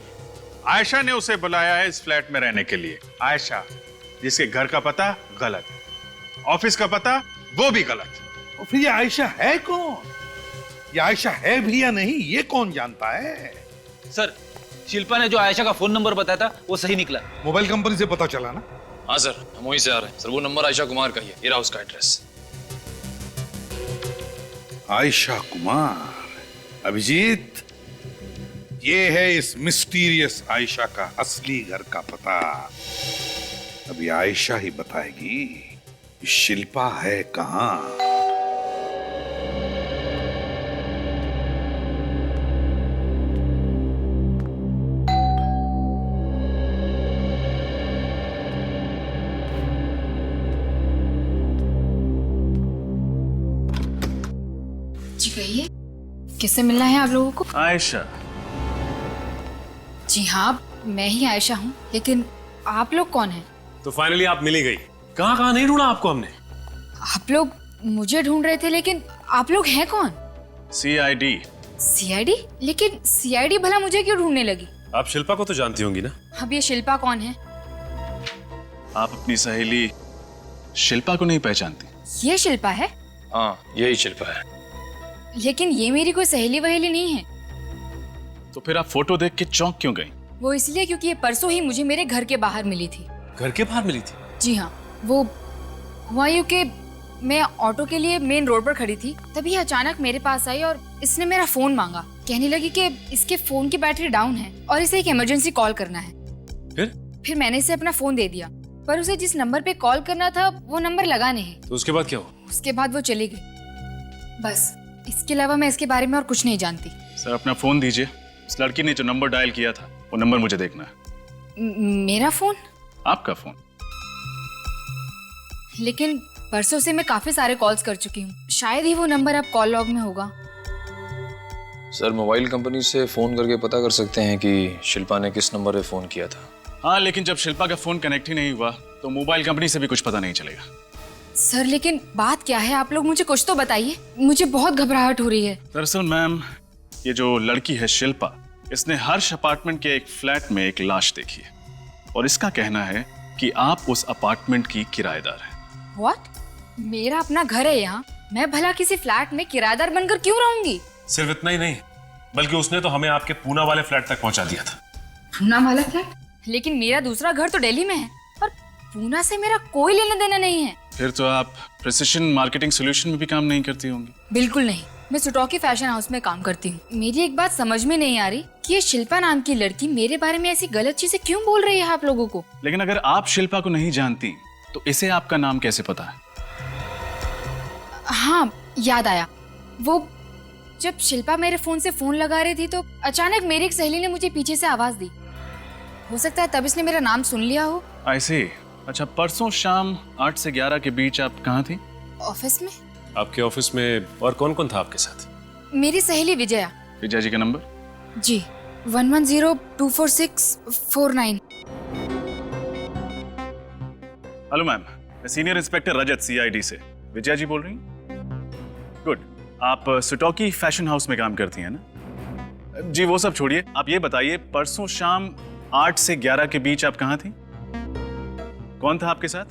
आयशा ने उसे बुलाया है इस फ्लैट में रहने के लिए। आयशा जिसके घर का पता गलत, ऑफिस का पता वो भी गलत। और फिर ये आयशा है कौन? ये आयशा है भी या नहीं ये कौन जानता है? सर, शिल्पा ने जो आयशा का फोन नंबर बताया था वो सही निकला। मोबाइल कंपनी से पता चला ना? हाँ सर, हम वहीं से आ रहे हैं। सर वो नंबर आयशा कुमार का ही है, ये रहा उसका एड्रेस। आयशा कुमार। अभिजीत, ये है इस मिस्टीरियस आयशा का असली घर का पता। अभी आयशा ही बताएगी कि शिल्पा है कहां। जी कहिए, किससे मिलना है आप लोगों को? आयशा। जी हाँ, मैं ही आयशा हूँ, लेकिन आप लोग कौन हैं? तो फाइनली आप मिली गई। कहाँ कहाँ नहीं ढूंढा आपको हमने। आप लोग मुझे ढूंढ रहे थे, लेकिन आप लोग हैं कौन? CID। CID? लेकिन CID भला मुझे क्यों ढूंढने लगी? आप शिल्पा को तो जानती होंगी ना। अब ये शिल्पा कौन है? आप अपनी सहेली शिल्पा को नहीं पहचानती? ये शिल्पा है? हाँ, यही शिल्पा है। लेकिन ये मेरी कोई सहेली वहेली नहीं है। तो फिर आप फोटो देख के चौंक क्यों गई? वो इसलिए क्योंकि ये परसों ही मुझे मेरे घर के बाहर मिली थी। घर के बाहर मिली थी? जी हाँ, वो हुआ यूं कि मैं ऑटो के लिए मेन रोड पर खड़ी थी, तभी अचानक मेरे पास आई और इसने मेरा फोन मांगा। कहने लगी कि इसके फोन की बैटरी डाउन है और इसे एक इमरजेंसी कॉल करना है। फिर मैंने इसे अपना फोन दे दिया, पर उसे जिस नंबर पे कॉल करना था वो नंबर लगा नहीं। तो उसके बाद क्या हुआ? उसके बाद वो चली गई। बस इसके अलावा मैं इसके बारे में और कुछ नहीं जानती। सर अपना फोन दीजिए। इस लड़की ने जो नंबर डायल किया था वो नंबर मुझे देखना है। मेरा फोन? आपका फोन। लेकिन परसों से मैं काफी सारे कॉल्स कर चुकी हूँ, शायद ही वो नंबर अब कॉल लॉग में होगा। सर मोबाइल कंपनी से फोन करके पता कर सकते हैं कि शिल्पा ने किस नंबर पे फोन किया था। हाँ, लेकिन जब शिल्पा का फोन कनेक्ट ही नहीं हुआ तो मोबाइल कंपनी से भी कुछ पता नहीं चलेगा। सर लेकिन बात क्या है, आप लोग मुझे कुछ तो बताइए, मुझे बहुत घबराहट हो रही है। दरअसल मैम, ये जो लड़की है शिल्पा, इसने हर्ष अपार्टमेंट के एक फ्लैट में एक लाश देखी है और इसका कहना है कि आप उस अपार्टमेंट की किराएदार हैं। What? मेरा अपना घर है यहाँ, मैं भला किसी फ्लैट में किराएदार बनकर क्यों रहूंगी? सिर्फ इतना ही नहीं, बल्कि उसने तो हमें आपके पूना वाले फ्लैट तक पहुंचा दिया था। पूना वाला फ्लैट? लेकिन मेरा दूसरा घर तो दिल्ली में है और पूना से मेरा कोई लेना देना नहीं है। फिर तो आप प्रिसिशन मार्केटिंग सॉल्यूशन में भी काम नहीं करती होंगी। बिल्कुल नहीं, मैं सुटॉकी फैशन हाउस में काम करती हूँ। मेरी एक बात समझ में नहीं आ रही कि ये शिल्पा नाम की लड़की मेरे बारे में ऐसी गलत चीजें क्यों बोल रही है आप लोगों को। लेकिन अगर आप शिल्पा को नहीं जानती तो इसे आपका नाम कैसे पता है? हाँ, याद आया। वो जब शिल्पा मेरे फोन से फोन लगा रही थी तो अचानक मेरी एक सहेली ने मुझे पीछे से आवाज दी। हो सकता है तब इसने मेरा नाम सुन लिया हो। ऐसे? अच्छा, परसों शाम 8 से 11 के बीच आप कहाँ थी? ऑफिस में। आपके ऑफिस में और कौन कौन था आपके साथ? मेरी सहेली विजया। विजया जी का नंबर? जी 11024649। हेलो मैम, मैं सीनियर इंस्पेक्टर रजत CID से। विजया जी बोल रही हैं? गुड। आप सुटॉकी फैशन हाउस में काम करती हैं ना? जी वो सब छोड़िए, आप ये बताइए परसों शाम 8 से 11 के बीच आप कहाँ थी? कौन था आपके साथ?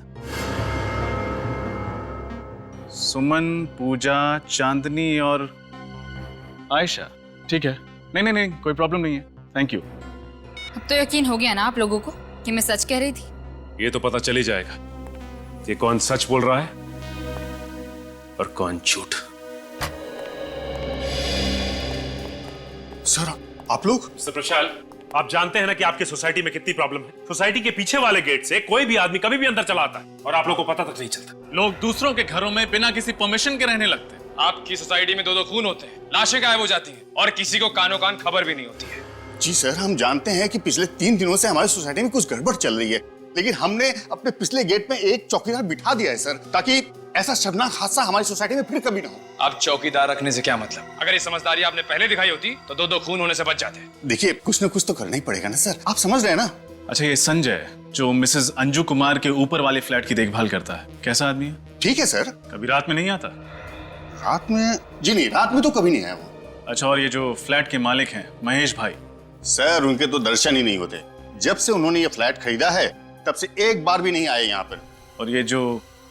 सुमन, पूजा, चांदनी और आयशा। ठीक है, नहीं कोई प्रॉब्लम नहीं है, थैंक यू। अब तो यकीन हो गया ना आप लोगों को कि मैं सच कह रही थी। ये तो पता चल ही जाएगा कि कौन सच बोल रहा है और कौन झूठ। सर आप लोग? मिस्टर प्रशाल, आप जानते हैं ना कि आपकी सोसाइटी में कितनी प्रॉब्लम है। सोसाइटी के पीछे वाले गेट से कोई भी आदमी कभी भी अंदर चला आता है और आप लोगों को पता तक नहीं चलता। लोग दूसरों के घरों में बिना किसी परमिशन के रहने लगते हैं। आपकी सोसाइटी में 2-2 खून होते हैं, लाशें गायब हो जाती हैं और किसी को कानो कान खबर भी नहीं होती है। जी सर, हम जानते हैं कि पिछले 3 दिनों से हमारी सोसाइटी में कुछ गड़बड़ चल रही है, लेकिन हमने अपने पिछले गेट में एक चौकीदार बिठा दिया है सर, ताकि ऐसा शर्मनाक हादसा हमारी सोसाइटी में फिर कभी ना हो। अब चौकीदार रखने से क्या मतलब? अगर ये समझदारी आपने पहले दिखाई होती तो दो दो खून होने से बच जाते। देखिए कुछ ना कुछ तो करना ही पड़ेगा ना सर, आप समझ रहे हैं ना। अच्छा, ये संजय जो मिसेस अंजू कुमार के ऊपर वाले फ्लैट की देखभाल करता है, कैसा आदमी है? ठीक है सर। कभी रात में नहीं आता? रात में? जी नहीं, रात में तो कभी नहीं आया वो। अच्छा, और ये जो फ्लैट के मालिक हैं महेश भाई? सर उनके तो दर्शन ही नहीं होते। जब से उन्होंने ये फ्लैट खरीदा है तब से एक बार भी नहीं आए यहाँ पर। और ये जो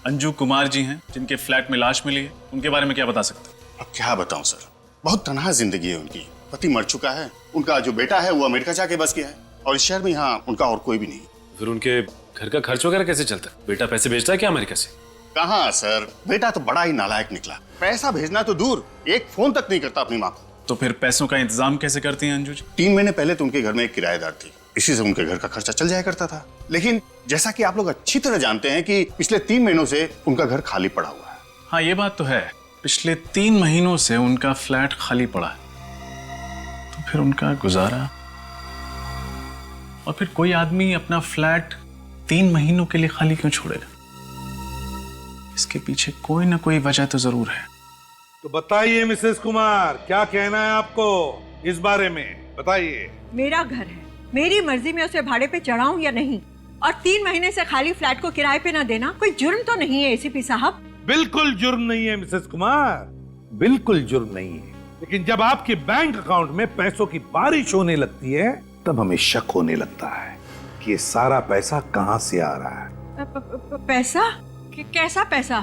अंजू कुमार जी हैं जिनके फ्लैट में लाश मिली है, उनके बारे में क्या बता सकते हैं? अब क्या बताऊं सर, बहुत तनहा जिंदगी है उनकी। पति मर चुका है, उनका जो बेटा है वो अमेरिका जाके बस गया है, और इस शहर में यहाँ उनका और कोई भी नहीं। फिर उनके घर का खर्च वगैरह कैसे चलता है? बेटा पैसे भेजता है क्या अमेरिका से? कहाँ सर, बेटा तो बड़ा ही नालायक निकला। पैसा भेजना तो दूर, एक फोन तक नहीं करता अपनी माँ को। तो फिर पैसों का इंतजाम कैसे करती हैं अंजू जी? 3 महीने पहले तो उनके घर में एक किराएदार थी, इसी से उनके घर का खर्चा चल जाया करता था। लेकिन जैसा कि आप लोग अच्छी तरह जानते हैं कि पिछले 3 महीनों से उनका घर खाली पड़ा हुआ है। हाँ, ये बात तो है, पिछले 3 महीनों से उनका फ्लैट खाली पड़ा है। तो फिर उनका गुजारा? और फिर कोई आदमी अपना फ्लैट 3 महीनों के लिए खाली क्यों छोड़ेगा? इसके पीछे कोई ना कोई वजह तो जरूर है। तो बताइए मिसेस कुमार, क्या कहना है आपको इस बारे में, बताइए। मेरा घर है, मेरी मर्जी में उसे भाड़े पे चढ़ाऊं या नहीं, और 3 महीने से खाली फ्लैट को किराए पे ना देना कोई जुर्म तो नहीं है एसीपी साहब? बिल्कुल जुर्म नहीं है मिसेस कुमार, बिल्कुल जुर्म नहीं है। लेकिन जब आपके बैंक अकाउंट में पैसों की बारिश होने लगती है तब हमें शक होने लगता है कि ये सारा पैसा कहां से आ रहा है। पैसा? कैसा पैसा?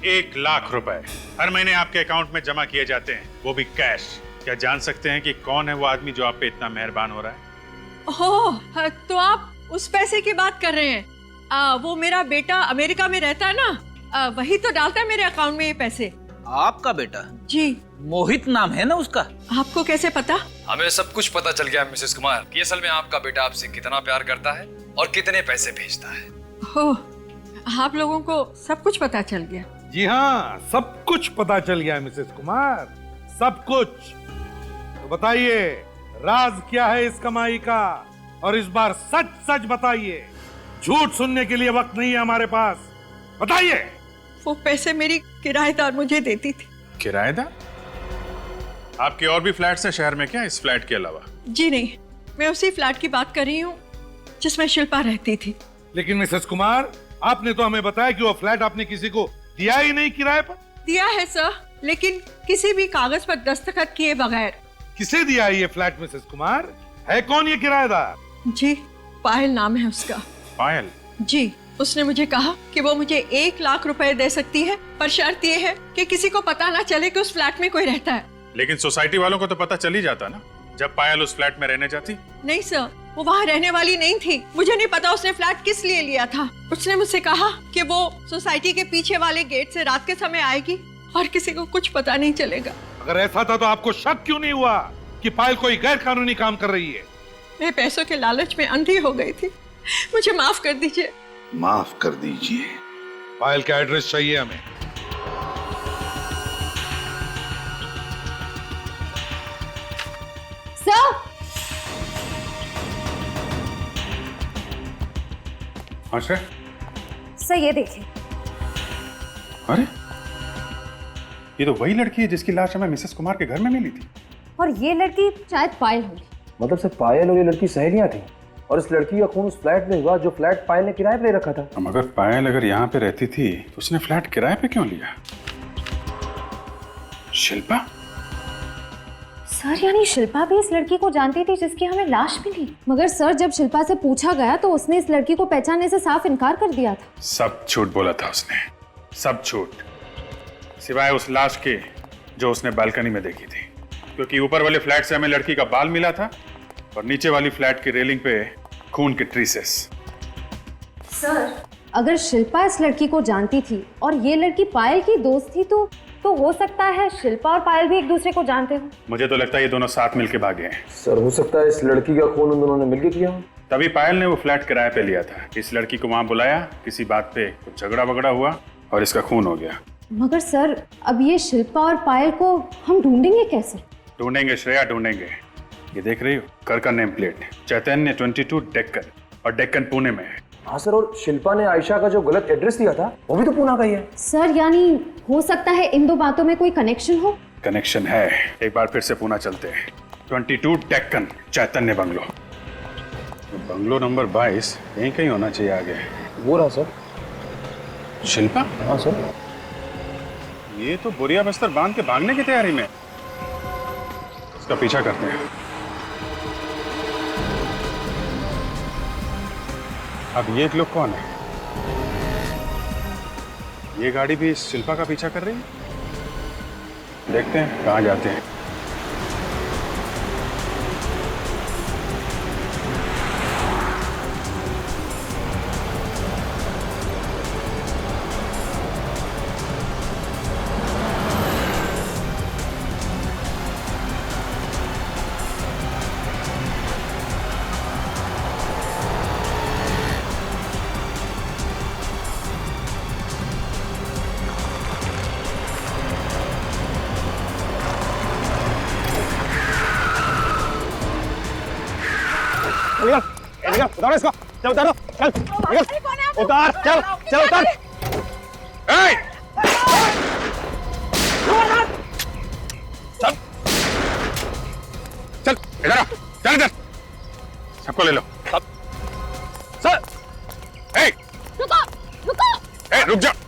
1 लाख रुपए हर महीने आपके अकाउंट में जमा किए जाते हैं, वो भी कैश। क्या जान सकते हैं कि कौन है वो आदमी जो आप पे इतना मेहरबान हो रहा है? ओह, तो आप उस पैसे की बात कर रहे हैं। वो मेरा बेटा अमेरिका में रहता है ना, वही तो डालता है मेरे अकाउंट में ये पैसे। आपका बेटा? जी। मोहित नाम है ना उसका? आपको कैसे पता? हमें सब कुछ पता चल गया मिसेस कुमार कि असल में आपका बेटा आपसे कितना प्यार करता है और कितने पैसे भेजता है। हो, आप लोगों को सब कुछ पता चल गया? जी हाँ, सब कुछ पता चल गया मिसेस कुमार, सब कुछ। तो बताइए राज क्या है इस कमाई का, और इस बार सच सच बताइए, झूठ सुनने के लिए वक्त नहीं है हमारे पास, बताइए। वो पैसे मेरी किराएदार मुझे देती थी। किराएदार? आपके और भी फ्लैट्स हैं शहर में क्या, इस फ्लैट के अलावा? जी नहीं, मैं उसी फ्लैट की बात कर रही हूँ जिसमें शिल्पा रहती थी। लेकिन मिसेस कुमार, आपने तो हमें बताया कि वो फ्लैट आपने किसी को दिया ही नहीं किराए पर। दिया है सर, लेकिन किसी भी कागज पर दस्तखत किए बगैर। किसे दिया है ये फ्लैट मिसेस कुमार? है कौन ये किराएदार? जी, पायल नाम है उसका। पायल? जी, उसने मुझे कहा कि वो मुझे 1 लाख रुपए दे सकती है, पर शर्त ये है कि किसी को पता ना चले कि उस फ्लैट में कोई रहता है। लेकिन सोसाइटी वालों को तो पता चल ही जाता ना जब पायल उस फ्लैट में रहने जाती। नहीं सर, वो वहाँ रहने वाली नहीं थी। मुझे नहीं पता उसने फ्लैट किस लिए लिया था। उसने मुझसे कहा कि वो सोसाइटी के पीछे वाले गेट से रात के समय आएगी और किसी को कुछ पता नहीं चलेगा। अगर ऐसा था तो आपको शक क्यों नहीं हुआ कि पायल कोई गैर कानूनी काम कर रही है? मैं पैसों के लालच में अंधी हो गई थी, मुझे माफ कर दीजिए। माफ कर दीजिए। पायल का एड्रेस चाहिए हमें। सर, अच्छा, सर ये देखिए। अरे ये तो वही लड़की है जिसकी लाश हमें मिसेस कुमार के घर में मिली थी। और ये लड़की शायद पायल होगी। मतलब सिर्फ पायल और ये लड़की सहेलियां थी, और इस लड़की का खून उस फ्लैट में हुआ जो फ्लैट पायल ने किराए पे ले रखा था। मगर पायल अगर यहाँ पे रहती थी तो उसने फ्लैट किराए पे क्यों लिया? शिल्पा? सर, यानी शिल्पा भी इस लड़की को जानती थी जिसकी हमें लाश मिली। मगर सर, जब शिल्पा से पूछा गया तो उसने इस लड़की को पहचानने से साफ इनकार कर दिया था। सब झूठ बोला था उसने, सब झूठ, सिवाय उस लाश के जो उसने बालकनी में देखी थी। क्योंकि ऊपर वाले फ्लैट से हमें लड़की का बाल मिला था और नीचे वाली फ्लैट की रेलिंग पे खून के ट्रेसेस। सर, अगर शिल्पा इस लड़की को जानती थी और ये लड़की पायल की दोस्त थी तो हो सकता है शिल्पा और पायल भी एक दूसरे को जानते हो। मुझे तो लगता है ये दोनों साथ मिलके भागे हैं। सर, हो सकता है इस लड़की का खून उन दोनों ने मिलकर किया। तभी पायल ने वो फ्लैट किराए पे लिया था। इस लड़की को वहां बुलाया, किसी बात पे कुछ झगड़ा वगड़ा हुआ और इसका खून हो गया। मगर सर, अब ये शिल्पा और पायल को हम ढूंढेंगे कैसे? ढूंढेंगे श्रेया, ढूंढेंगे। ये देख रही हो, घर का नेम प्लेट चैतन्य 22 डेक्कन, और डेक्कन पुणे में है। हाँ सर, और शिल्पा ने आयशा का जो गलत एड्रेस दिया था वो भी तो पूना का ही है। सर यानी हो सकता है इन दो बातों में कोई कनेक्शन हो। कनेक्शन है। एक बार फिर से पूना चलते हैं। 22 डेक्कन चैतन्य बंगलो, बंगलो नंबर 22 यहीं कहीं होना चाहिए आगे। वो रहा सर। शिल्पा? हाँ सर। ये तो बोरिया बस्तर बांध के भागने की तैयारी में। इसका पीछा करते हैं। अब ये लोग कौन है? ये गाड़ी भी शिल्पा का पीछा कर रही है। देखते हैं कहाँ जाते हैं। उतारो इसको, चल उतारो, चल निकल, उतार, चल चल उतार। चल चल इधर आ, चल इधर, सबको ले लो। सर,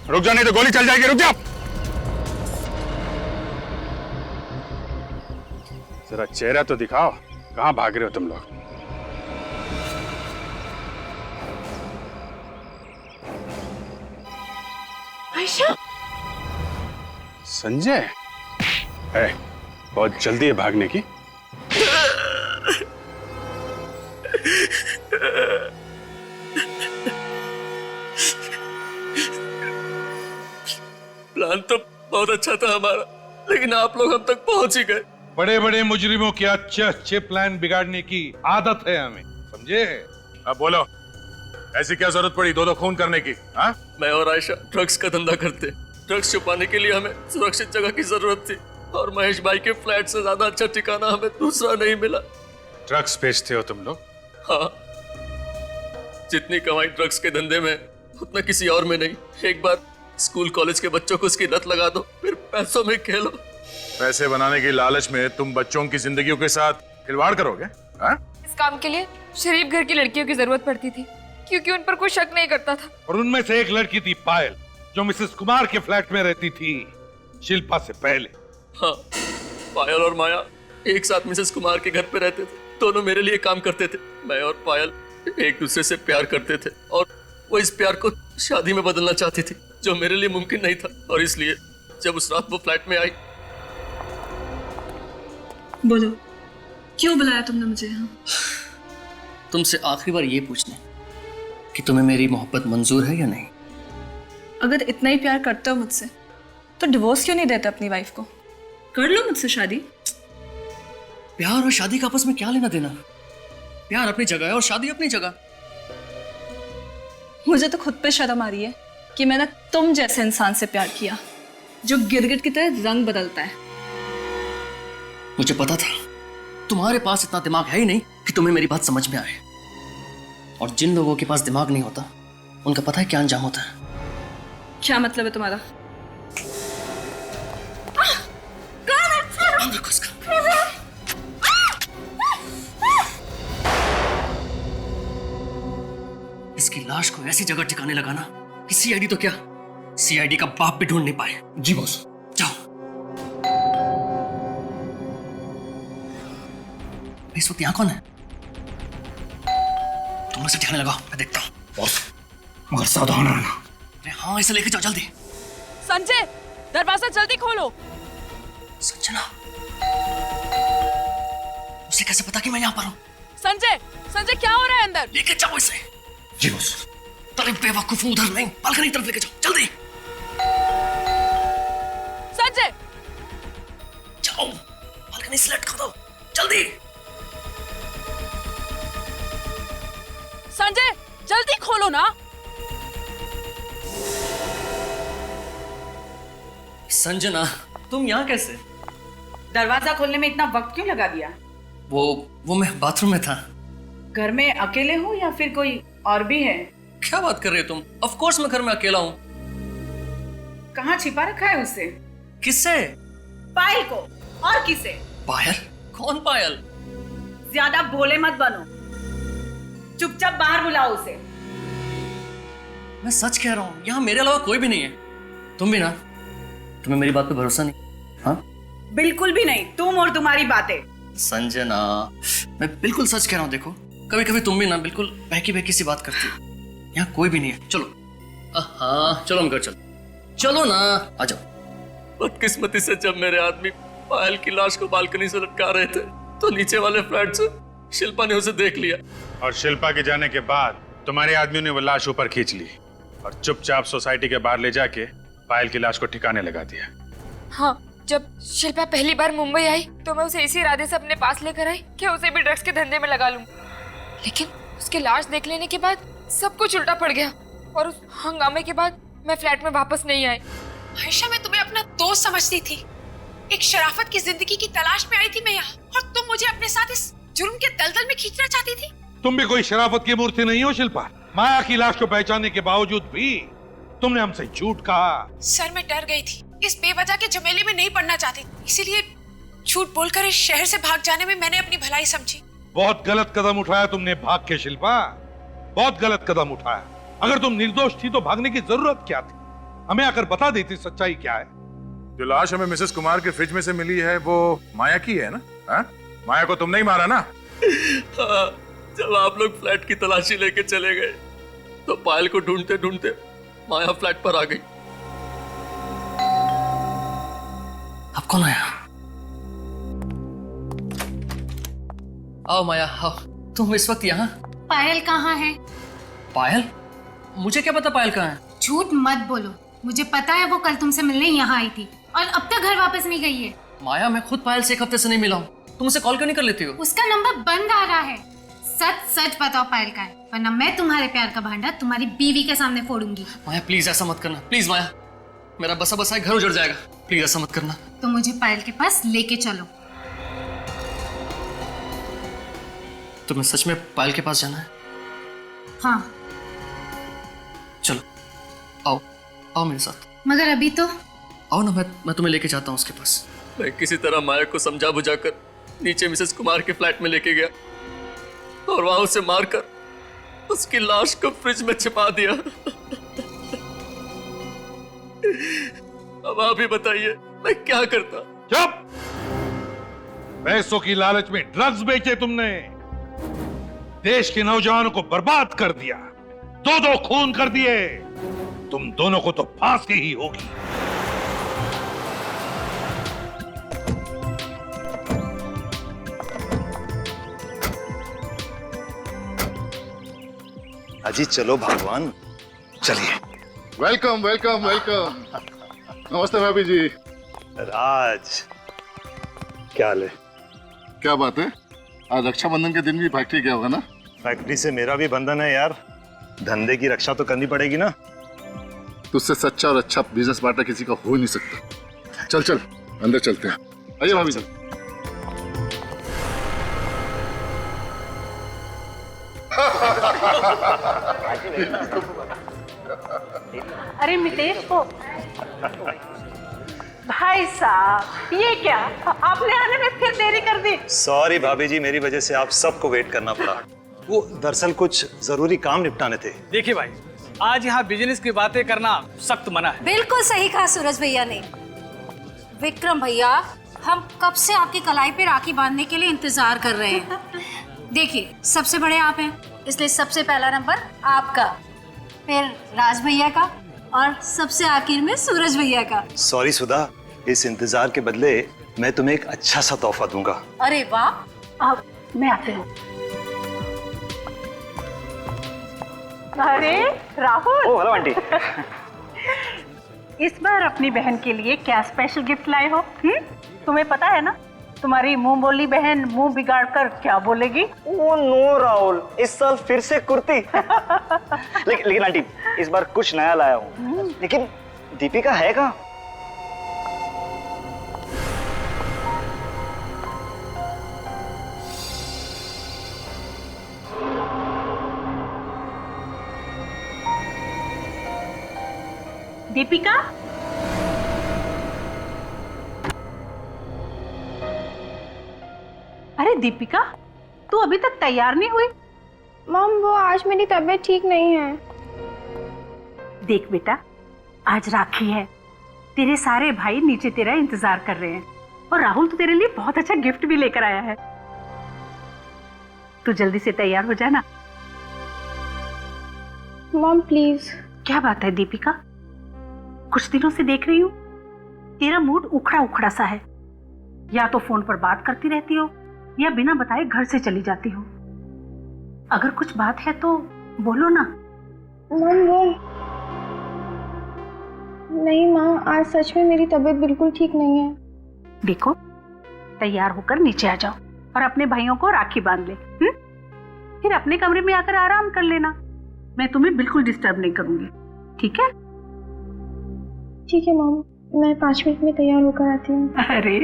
रुक जा नहीं तो गोली चल जाएगी। रुक जा जरा, चेहरा तो दिखाओ, कहाँ भाग रहे हो तुम लोग? आयशा? संजय? बहुत जल्दी है भागने की। प्लान तो बहुत अच्छा था हमारा, लेकिन आप लोग हम तक पहुंच ही गए। बड़े बड़े मुजरिमों के अच्छे अच्छे प्लान बिगाड़ने की आदत है हमें, समझे? अब बोलो, ऐसी क्या जरूरत पड़ी दो खून करने की? हाँ? मैं और आयशा ड्रग्स का धंधा करते। ड्रग्स छुपाने के लिए हमें सुरक्षित जगह की जरूरत थी, और महेश भाई के फ्लैट से ज्यादा अच्छा ठिकाना हमें दूसरा नहीं मिला। ड्रग्स बेचते हो तुम लोग? हाँ, जितनी कमाई ड्रग्स के धंधे में उतना किसी और में नहीं। एक बार स्कूल कॉलेज के बच्चों को उसकी लत लगा दो, फिर पैसों में खेलो। पैसे बनाने की लालच में तुम बच्चों की जिंदगियों के साथ खिलवाड़ करोगे? हाँ? इस काम के लिए शरीफ घर की लड़कियों की जरूरत पड़ती थी, क्योंकि उन पर कोई शक नहीं करता था। और उनमें से एक लड़की थी पायल, जो मिसेस कुमार के फ्लैट में रहती थी शिल्पा से पहले। हाँ, पायल और माया एक साथ मिसेस कुमार के घर पे रहते थे। दोनों मेरे लिए काम करते थे। मैं और पायल एक दूसरे से प्यार करते थे, और वो इस प्यार को शादी में बदलना चाहती थी, जो मेरे लिए मुमकिन नहीं था। और इसलिए जब उस रात वो फ्लैट में आई। बोलो, क्यों बुलाया तुमने मुझे यहाँ? तुमसे आखिरी बार ये पूछने कि तुम्हें मेरी मोहब्बत मंजूर है या नहीं। अगर इतना ही प्यार करते हो मुझसे, तो डिवोर्स क्यों नहीं देते अपनी वाइफ को? कर लो मुझसे शादी। प्यार और शादी का आपस में क्या लेना देना? प्यार अपनी जगह है और शादी अपनी जगह। मुझे तो खुद पे शर्म आ रही है कि मैंने तुम जैसे इंसान से प्यार किया, जो गिरगिट की तरह रंग बदलता है। मुझे पता था तुम्हारे पास इतना दिमाग है ही नहीं कि तुम्हें मेरी बात समझ में आए। और जिन लोगों के पास दिमाग नहीं होता, उनका पता है क्या अंजाम होता है। क्या मतलब है तुम्हारा? इसकी लाश को ऐसी जगह ठिकाने लगाना कि सीआईडी तो क्या, सीआईडी का बाप भी ढूंढ नहीं पाए। जी बॉस। जाओ। इस वक्त यहाँ कौन है? तुम लोग से ठिकाने लगाओ, मैं देखता हूँ। बॉस, मगर सावधान रहना। अरे हाँ, इसे लेके जाओ जल्दी। संजय, दरवाजा जल्दी खोलो। संजना, उसे कैसे पता कि मैं यहाँ पर हूँ? संजय, संजय क्या हो रहा है अंदर? लेके जाओ इसे। जी बॉस। अरे बेवकूफ हूँ, उधर नहीं, बालकनी तरफ लेके जाओ जल्दी। संजय, जाओ, बालकनी सेलेक्ट कर दो जल्दी। संजय, जल्दी खोलो ना। संजना, तुम यहाँ कैसे? दरवाजा खोलने में इतना वक्त क्यों लगा दिया? वो मैं बाथरूम में था। घर में अकेले हो या फिर कोई और भी है? क्या बात कर रहे हो तुम? ऑफ कोर्स मैं घर में अकेला हूँ। कहाँ छिपा रखा है उसे? किससे? पायल को। और किसे? पायल? कौन पायल? ज्यादा भोले मत बनो, चुपचाप बाहर बुलाओ उसे। मैं सच कह रहा हूँ, यहाँ मेरे अलावा कोई भी नहीं है। तुम भी ना? तुम्हें मेरी बात पे भरोसा नहीं? हाँ? बिल्कुल भी नहीं, तुम और तुम्हारी बातें। संजना, मैं बिल्कुल सच कह रहा हूँ। देखो, कभी कभी तुम भी ना बिल्कुल बहकी बहकी सी बात करती हो। यहाँ कोई भी नहीं है। चलो। हाँ चलो, हम घर चलो ना, आ जाओ। बदकिस्मती से जब मेरे आदमी पायल की लाश को बालकनी से लटका रहे थे तो नीचे वाले फ्लैट से शिल्पा ने उसे देख लिया। और शिल्पा के जाने के बाद तुम्हारे आदमियों ने वो लाश ऊपर खींच ली और चुपचाप सोसाइटी के बाहर ले जाके पायल की लाश को ठिकाने लगा दिया। हाँ, जब शिल्पा पहली बार मुंबई आई तो मैं उसे इसी इरादे से अपने पास लेकर आई कि उसे भी ड्रग्स के धंधे में लगा लूं। लेकिन उसकी लाश देख लेने के बाद सब कुछ उल्टा पड़ गया और उस हंगामे के बाद मैं फ्लैट में वापस नहीं आई। आयशा, मैं तुम्हें अपना दोस्त समझती थी। एक शराफत की जिंदगी की तलाश में आई थी मैं यहाँ, और तुम मुझे अपने साथ इस जुर्म के दलदल में खींचना चाहती थी। तुम भी कोई शराफत की मूर्ति नहीं हो शिल्पा। माया की लाश को पहचानने के बावजूद भी तुमने हमसे झूठ कहा। सर, मैं डर गई थी, इस बेवजह के झमेले में नहीं पड़ना चाहती, इसीलिए झूठ बोलकर इस शहर से भाग जाने में मैंने अपनी भलाई समझी। बहुत गलत कदम उठाया तुमने भाग के शिल्पा, बहुत गलत कदम उठाया। अगर तुम निर्दोष थी तो भागने की जरूरत क्या थी? हमें आकर बता देती सच्चाई क्या है। जो लाश हमें मिसेस कुमार के फ्रिज में से मिली है वो माया की है ना? हाँ? माया को तुमने ही मारा ना? हाँ, जब आप लोग फ्लैट की तलाशी लेके चले गए तो पायल को ढूंढते ढूंढते माया फ्लैट पर आ गई। अब कौन आया? आओ माया, आओ। तुम इस वक्त यहाँ? पायल कहाँ है? पायल? मुझे क्या पता पायल कहाँ है? झूठ मत बोलो, मुझे पता है वो कल तुमसे मिलने यहाँ आई थी और अब तक घर वापस नहीं गई है। माया, मैं खुद पायल से एक हफ्ते से नहीं मिला हूँ। तुम उसे कॉल क्यों नहीं कर लेती हो? उसका नंबर बंद आ रहा है। सच सच बताओ पायल का है, वरना मैं तुम्हारे प्यार का भांडा तुम्हारी बीवी के सामने फोड़ूंगी। माया प्लीज ऐसा मत करना, प्लीज माया, मेरा बसा बसा घर उजड़ जाएगा, प्लीज ऐसा मत करना। तो मुझे पायल के पास लेके चलो। तुम्हें सच में पायल के पास जाना है? हाँ। चलो, आओ आओ मेरे साथ। मगर अभी तो आओ ना, मैं तुम्हें लेके जाता हूँ उसके पास। मैं किसी तरह माया को समझा बुझाकर नीचे मिसेस कुमार के फ्लैट में लेके गया और वहां उसे मारकर उसकी लाश को फ्रिज में छिपा दिया। अब आप ही बताइए मैं क्या करता? चुप! पैसों की लालच में ड्रग्स बेचे तुमने, देश के नौजवानों को बर्बाद कर दिया, दो खून कर दिए। तुम दोनों को तो फांसी ही होगी। अजी चलो भगवान, चलिए। Welcome welcome welcome. नमस्ते भाभी जी। राज, क्या हाल है? क्या बात है, आज रक्षाबंधन के दिन भी फैक्ट्री गया होगा ना? फैक्ट्री से मेरा भी बंधन है यार, धंधे की रक्षा तो करनी पड़ेगी ना। तुझसे सच्चा और अच्छा बिजनेस पार्टनर किसी का हो नहीं सकता। चल चल अंदर चलते हैं, आइए भाभी जी। अरे मितेश को भाई साहब, ये क्या आपने आने में फिर देरी कर दी? सॉरी भाभी जी, मेरी वजह से आप सबको वेट करना पड़ा। वो दरअसल कुछ जरूरी काम निपटाने थे। देखिए भाई, आज यहाँ बिजनेस की बातें करना सख्त मना है। बिल्कुल सही कहा सूरज भैया ने। विक्रम भैया, हम कब से आपकी कलाई पे राखी बांधने के लिए इंतजार कर रहे हैं। देखिए, सबसे बड़े आप हैं, इसलिए सबसे पहला नंबर आपका, फिर राज भैया का और सबसे आखिर में सूरज भैया का। सॉरी सुधा, इस इंतजार के बदले मैं तुम्हें एक अच्छा सा तोहफा दूंगा। अरे वाह, अब मैं आती हूँ। अरे राहुल। ओ हेलो आंटी। इस बार अपनी बहन के लिए क्या स्पेशल गिफ्ट लाए हो? तुम्हें पता है ना, तुम्हारी मुंह बोली बहन मुंह बिगाड़ कर क्या बोलेगी? ओ नो राहुल, इस साल फिर से कुर्ती। लेकिन आंटी, इस बार कुछ नया लाया हूँ। लेकिन दीपिका है कहाँ? दीपिका, अरे दीपिका, तू अभी तक तैयार नहीं हुई? मॉम, वो आज मेरी तबीयत ठीक नहीं है। देख बेटा, आज राखी है, तेरे सारे भाई नीचे तेरा इंतजार कर रहे हैं और राहुल तो तेरे लिए बहुत अच्छा गिफ्ट भी लेकर आया है। तू जल्दी से तैयार हो जाना। Mom please. क्या बात है दीपिका, कुछ दिनों से देख रही हूँ तेरा मूड उखड़ा उखड़ा सा है। या तो फोन पर बात करती रहती हो या बिना बताए घर से चली जाती हो। अगर कुछ बात है तो बोलो ना। मॉम वो नहीं माँ, आज सच में मेरी तबीयत बिल्कुल ठीक नहीं है। देखो, तैयार होकर नीचे आ जाओ और अपने भाइयों को राखी बांध ले। फिर अपने कमरे में आकर आराम कर लेना। मैं तुम्हें बिल्कुल डिस्टर्ब नहीं करूंगी, ठीक है? ठीक है मॉम, मैं 5 मिनट में तैयार होकर आती हूँ। अरे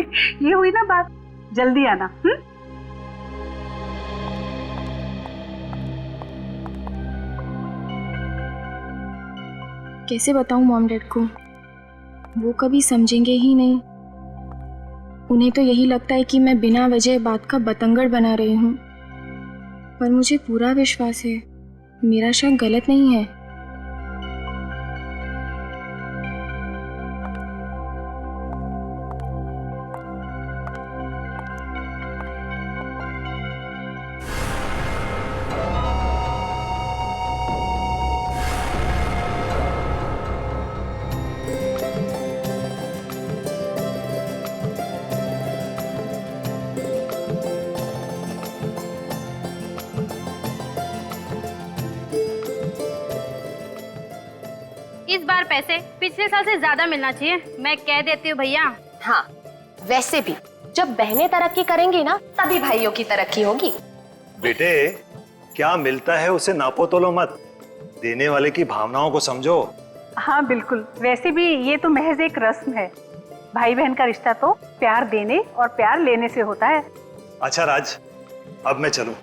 ये हुई ना बात, जल्दी आना। कैसे बताऊं मॉम डैड को, वो कभी समझेंगे ही नहीं। उन्हें तो यही लगता है कि मैं बिना वजह बात का बतंगड़ बना रही हूँ, पर मुझे पूरा विश्वास है मेरा शक गलत नहीं है। इस बार पैसे पिछले साल से ज्यादा मिलना चाहिए, मैं कह देती हूँ भैया। हाँ, वैसे भी जब बहनें तरक्की करेंगी ना तभी भाइयों की तरक्की होगी। बेटे, क्या मिलता है उसे नापो तोलो मत, देने वाले की भावनाओं को समझो। हाँ बिल्कुल, वैसे भी ये तो महज एक रस्म है। भाई बहन का रिश्ता तो प्यार देने और प्यार लेने से होता है। अच्छा राज, अब मैं चलूं।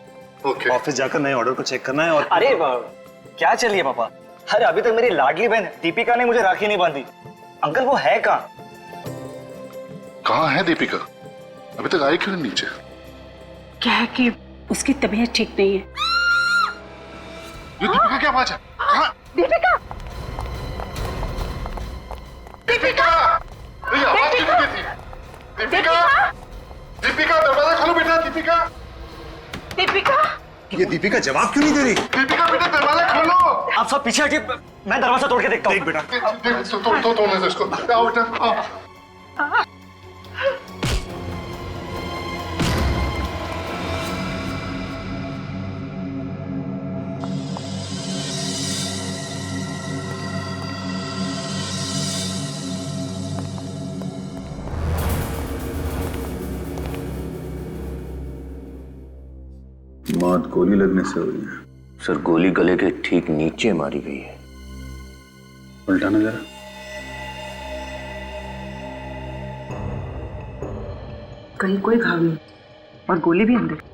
ऑफिस जाकर नए ऑर्डर को चेक करना है। और अरे क्या चलिए पापा, अरे अभी तक मेरी लाडली बहन दीपिका ने मुझे राखी नहीं बांधी। अंकल वो है कहाँ? कहाँ है दीपिका? अभी तक आई क्यों नहीं नीचे? क्या है कि उसकी तबीयत ठीक नहीं है। ये दीपिका क्या बात है? कहाँ? दीपिका! दीपिका! ये आवाज क्यों नहीं देती? दीपिका! दीपिका दरवाजा खोलो बेटा। दीपिका! दीपिका! ये दीपिका जवाब क्यों नहीं दे रही? दीपिका बेटा दरवाजा खोलो। आप सब पीछे हटिए, मैं दरवाजा तोड़ के देखता हूँ। देख बेटा, तोड़ने से इसको। आओ बेटा, आओ। मौत गोली लगने से हुई है सर। गोली गले के ठीक नीचे मारी गई है। उल्टाना जरा। कहीं कोई घाव नहीं और गोली भी अंदर।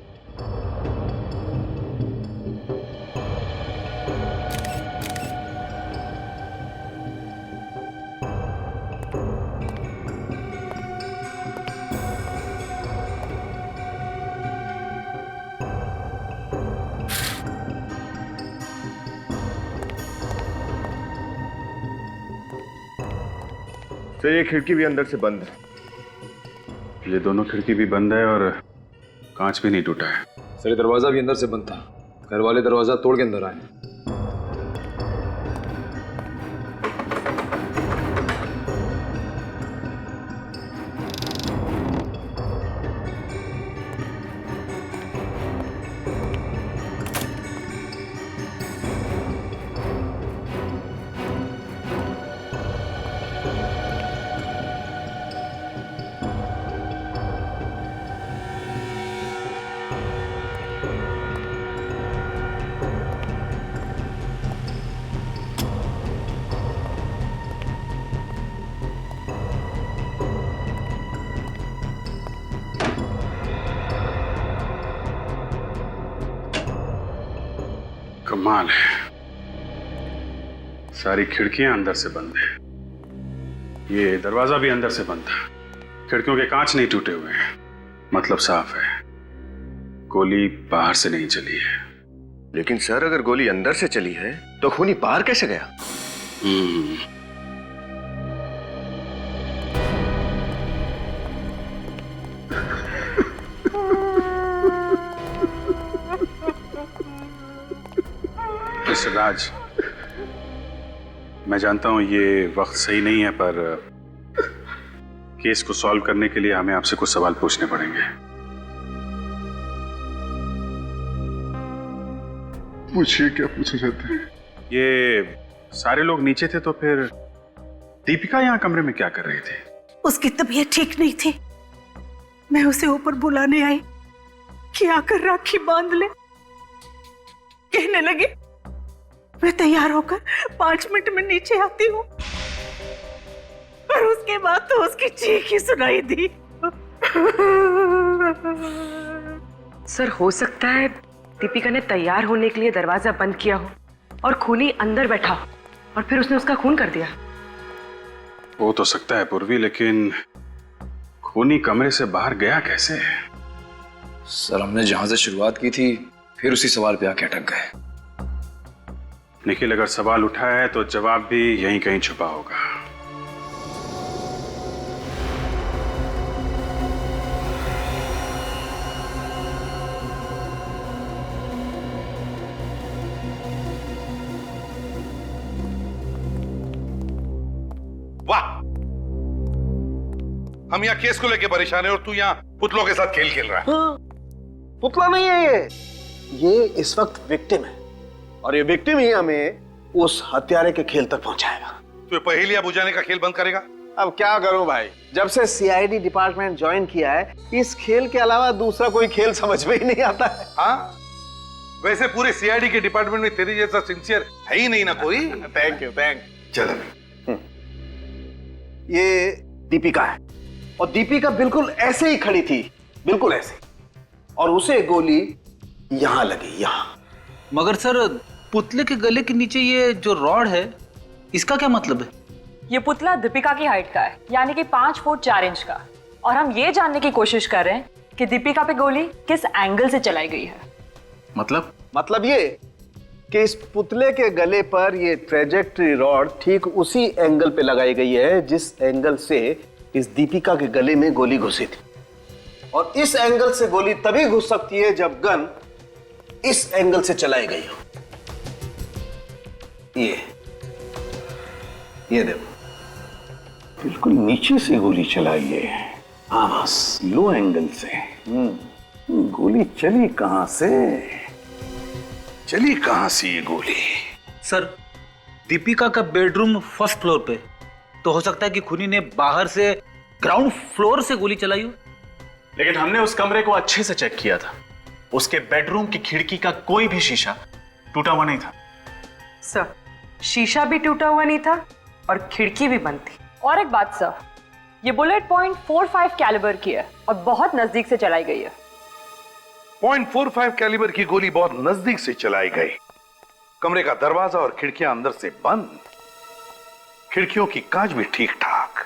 तो ये खिड़की भी अंदर से बंद है। ये दोनों खिड़की भी बंद है और कांच भी नहीं टूटा है। सर ये दरवाजा भी अंदर से बंद था, घर वाले दरवाजा तोड़ के अंदर आए। कमाल है, सारी खिड़कियां अंदर से बंद है। ये दरवाजा भी अंदर से बंद था, खिड़कियों के कांच नहीं टूटे हुए हैं, मतलब साफ है, गोली बाहर से नहीं चली है। लेकिन सर अगर गोली अंदर से चली है तो खूनी बाहर कैसे गया? मिस्टर राज, मैं जानता हूं ये वक्त सही नहीं है, पर केस को सॉल्व करने के लिए हमें आपसे कुछ सवाल पूछने पड़ेंगे। पूछिए, क्या पूछना चाहते हैं? ये सारे लोग नीचे थे, तो फिर दीपिका यहाँ कमरे में क्या कर रही थी? उसकी तबीयत ठीक नहीं थी, मैं उसे ऊपर बुलाने आई कि आकर राखी बांध ले। कहने लगी मैं तैयार होकर 5 मिनट में नीचे आती हूँ, पर उसके बाद तो उसकी चीख ही सुनाई दी। सर, हो सकता है दीपिका ने तैयार होने के लिए दरवाजा बंद किया हो और खूनी अंदर बैठा हो और फिर उसने उसका खून कर दिया। हो तो सकता है पूर्वी, लेकिन खूनी कमरे से बाहर गया कैसे? सर, हमने जहां से शुरुआत की थी फिर उसी सवाल पे आके अटक गए। निखिल, अगर सवाल उठा है तो जवाब भी यहीं कहीं छुपा होगा। वाह, हम यहाँ केस को लेके परेशान है और तू यहाँ पुतलों के साथ खेल खेल रहा है। पुतला नहीं है ये इस वक्त विक्टिम है, और ये विक्टिम ही हमें उस हत्यारे के खेल तक पहुंचाएगा। तू पहेलियां बुझाने का खेल बंद करेगा? अब क्या करूं भाई, जब से सीआईडी डिपार्टमेंट ज्वाइन किया है, इस खेल के अलावा दूसरा कोई खेल समझ में ही नहीं आता है। हाँ, वैसे पूरे सीआईडी के डिपार्टमेंट में तेरे जैसा सिंसियर है ही नहीं ना कोई। Thank you. चल, ये दीपिका है, और दीपिका बिल्कुल ऐसे ही खड़ी थी, बिल्कुल ऐसे, और उसे गोली यहां लगी, यहां। मगर सर, पुतले के गले के नीचे ये जो रॉड है, इसका क्या मतलब है? ये पुतला दीपिका की हाइट का है, यानी कि 5 फुट 4 इंच का, और हम ये जानने की कोशिश कर रहे हैं कि दीपिका पे गोली किस एंगल से चलाई गई है। मतलब ये कि इस पुतले के गले पर ये ट्रेजेक्टरी रॉड ठीक उसी एंगल पे लगाई गई है जिस एंगल से इस दीपिका के गले में गोली घुसी थी, और इस एंगल से गोली तभी घुस सकती है जब गन इस एंगल से चलाई गई हो। ये देखो, बिल्कुल नीचे से गोली चलाई है। हाँ, बस लो एंगल से। गोली चली कहां से ये गोली? सर, दीपिका का बेडरूम फर्स्ट फ्लोर पे, तो हो सकता है कि खूनी ने बाहर से ग्राउंड फ्लोर से गोली चलाई हो। लेकिन हमने उस कमरे को अच्छे से चेक किया था, उसके बेडरूम की खिड़की का कोई भी शीशा टूटा हुआ नहीं था। सर, शीशा भी टूटा हुआ नहीं था और खिड़की भी बंद थी। और एक बात सर, ये बुलेट .45 कैलिबर की है और बहुत नजदीक से चलाई गई है। .45 कैलिबर की गोली बहुत नजदीक से चलाई गई। कमरे का दरवाजा और खिड़कियां अंदर से बंद, खिड़कियों की कांच भी ठीक ठाक।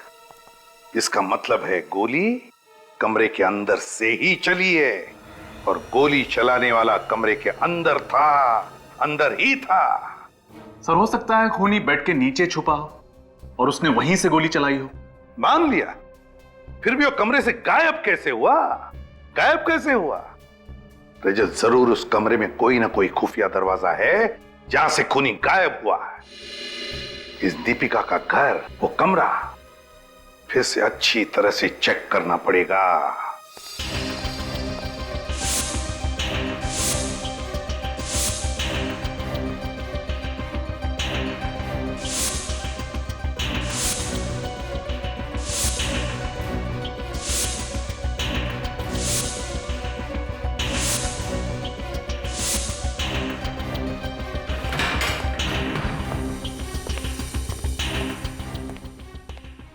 इसका मतलब है गोली कमरे के अंदर से ही चली है, और गोली चलाने वाला कमरे के अंदर था, अंदर ही था। सर, हो सकता है खूनी बेड के नीचे छुपा हो और उसने वहीं से गोली चलाई हो। मान लिया, फिर भी वो कमरे से गायब कैसे हुआ? तो जरूर उस कमरे में कोई ना कोई खुफिया दरवाजा है जहां से खूनी गायब हुआ है। इस दीपिका का घर, वो कमरा फिर से अच्छी तरह से चेक करना पड़ेगा।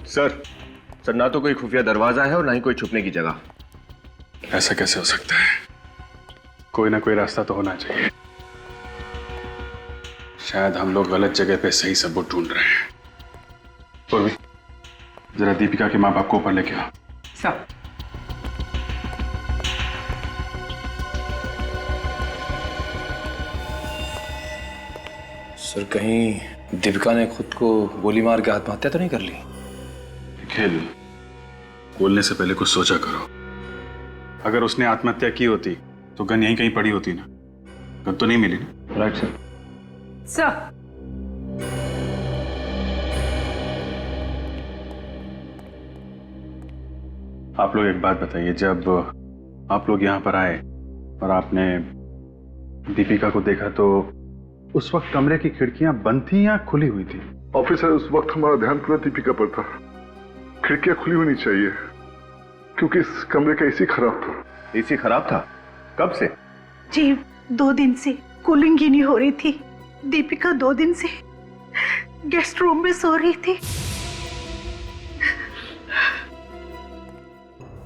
सर, ना तो कोई खुफिया दरवाजा है और ना ही कोई छुपने की जगह। ऐसा कैसे हो सकता है? कोई ना कोई रास्ता तो होना चाहिए। शायद हम लोग गलत जगह पे सही सबूत ढूंढ रहे हैं। पूर्वी, जरा दीपिका के माँ बाप को ऊपर लेके आओ। सब सर कहीं दीपिका ने खुद को गोली मार के आत्महत्या तो नहीं कर ली? खेल बोलने से पहले कुछ सोचा करो। अगर उसने आत्महत्या की होती तो गन यहीं कहीं पड़ी होती ना। गन तो नहीं मिली ना। Right sir. सर आप लोग एक बात बताइए, जब आप लोग यहाँ पर आए और आपने दीपिका को देखा तो उस वक्त कमरे की खिड़कियां बंद थी या खुली हुई थी? ऑफिसर, उस वक्त हमारा ध्यान पूरा दीपिका पर था। खिड़कियां खुली होनी चाहिए क्योंकि इस कमरे का एसी खराब था। एसी खराब था? कब से? जी 2 दिन से कूलिंग ही नहीं हो रही थी। दीपिका 2 दिन से गेस्ट रूम में सो रही थी।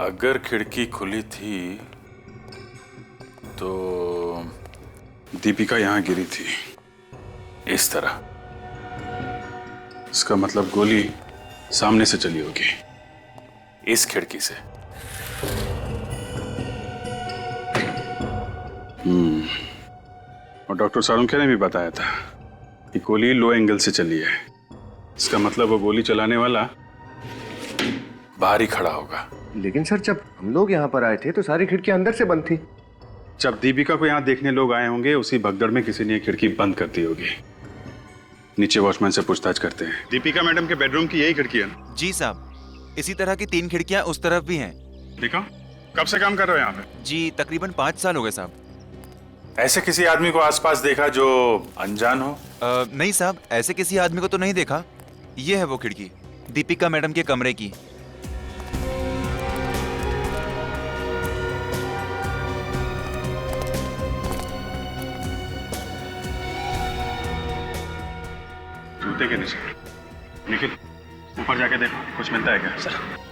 अगर खिड़की खुली थी तो दीपिका यहां गिरी थी इस तरह। इसका मतलब गोली सामने से चली होगी, इस खिड़की से। और डॉक्टर सारुंखे ने भी बताया था कि गोली लो एंगल से चली है। इसका मतलब वो गोली चलाने वाला बाहर ही खड़ा होगा। लेकिन सर, जब हम लोग यहाँ पर आए थे तो सारी खिड़कियां अंदर से बंद थी। जब दीपिका को यहाँ देखने लोग आए होंगे, उसी भगदड़ में किसी ने खिड़की बंद कर दी होगी। नीचे वॉचमैन से पूछताछ करते हैं। दीपिका मैडम के बेडरूम की यही खिड़की है ना? जी साहब, इसी तरह की 3 खिड़कियां उस तरफ भी हैं। देखो, कब से काम कर रहे हो यहाँ पे? जी तकरीबन 5 साल हो गए साहब। ऐसे किसी आदमी को आसपास देखा जो अनजान हो? नहीं साहब, ऐसे किसी आदमी को तो नहीं देखा। ये है वो खिड़की, दीपिका मैडम के कमरे की। जूते के नीचे। निखिल, ऊपर जाके देखो कुछ मिलता है क्या? सर।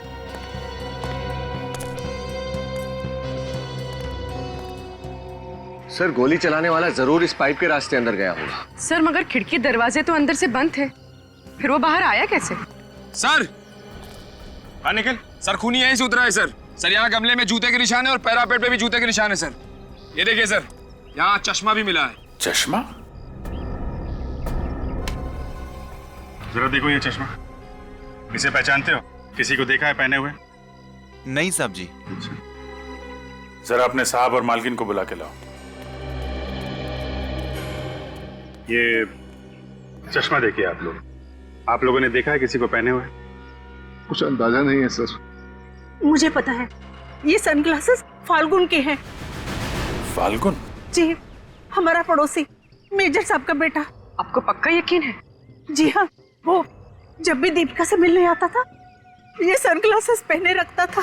सर, गोली चलाने वाला जरूर इस पाइप के रास्ते अंदर गया होगा। सर, मगर खिड़की दरवाजे तो अंदर से बंद थे, फिर वो बाहर आया कैसे? सर। हाँ निखिल, सर खूनी यहीं से उतरा है सर। सर यहाँ गमले में जूते के निशान है और पैरापेट पे भी जूते के निशान है सर। ये देखिए सर, यहाँ चश्मा भी मिला है। चश्मा? जरा देखो ये चश्मा। इसे पहचानते हो? किसी को देखा है पहने हुए? नहीं साहब जी। जरा अपने साहब और मालकिन को बुला के लाओ। ये चश्मा देखिए आप लोग। आप लोगों ने देखा है किसी को पहने हुए? कुछ अंदाजा नहीं है सर। मुझे पता है, ये सनग्लासेस फाल्गुन के हैं। फाल्गुन? जी, हमारा पड़ोसी मेजर साहब का बेटा। आपको पक्का यकीन है? जी हाँ, वो जब भी दीपिका से मिलने आता था ये सनग्लासेस पहने रखता था।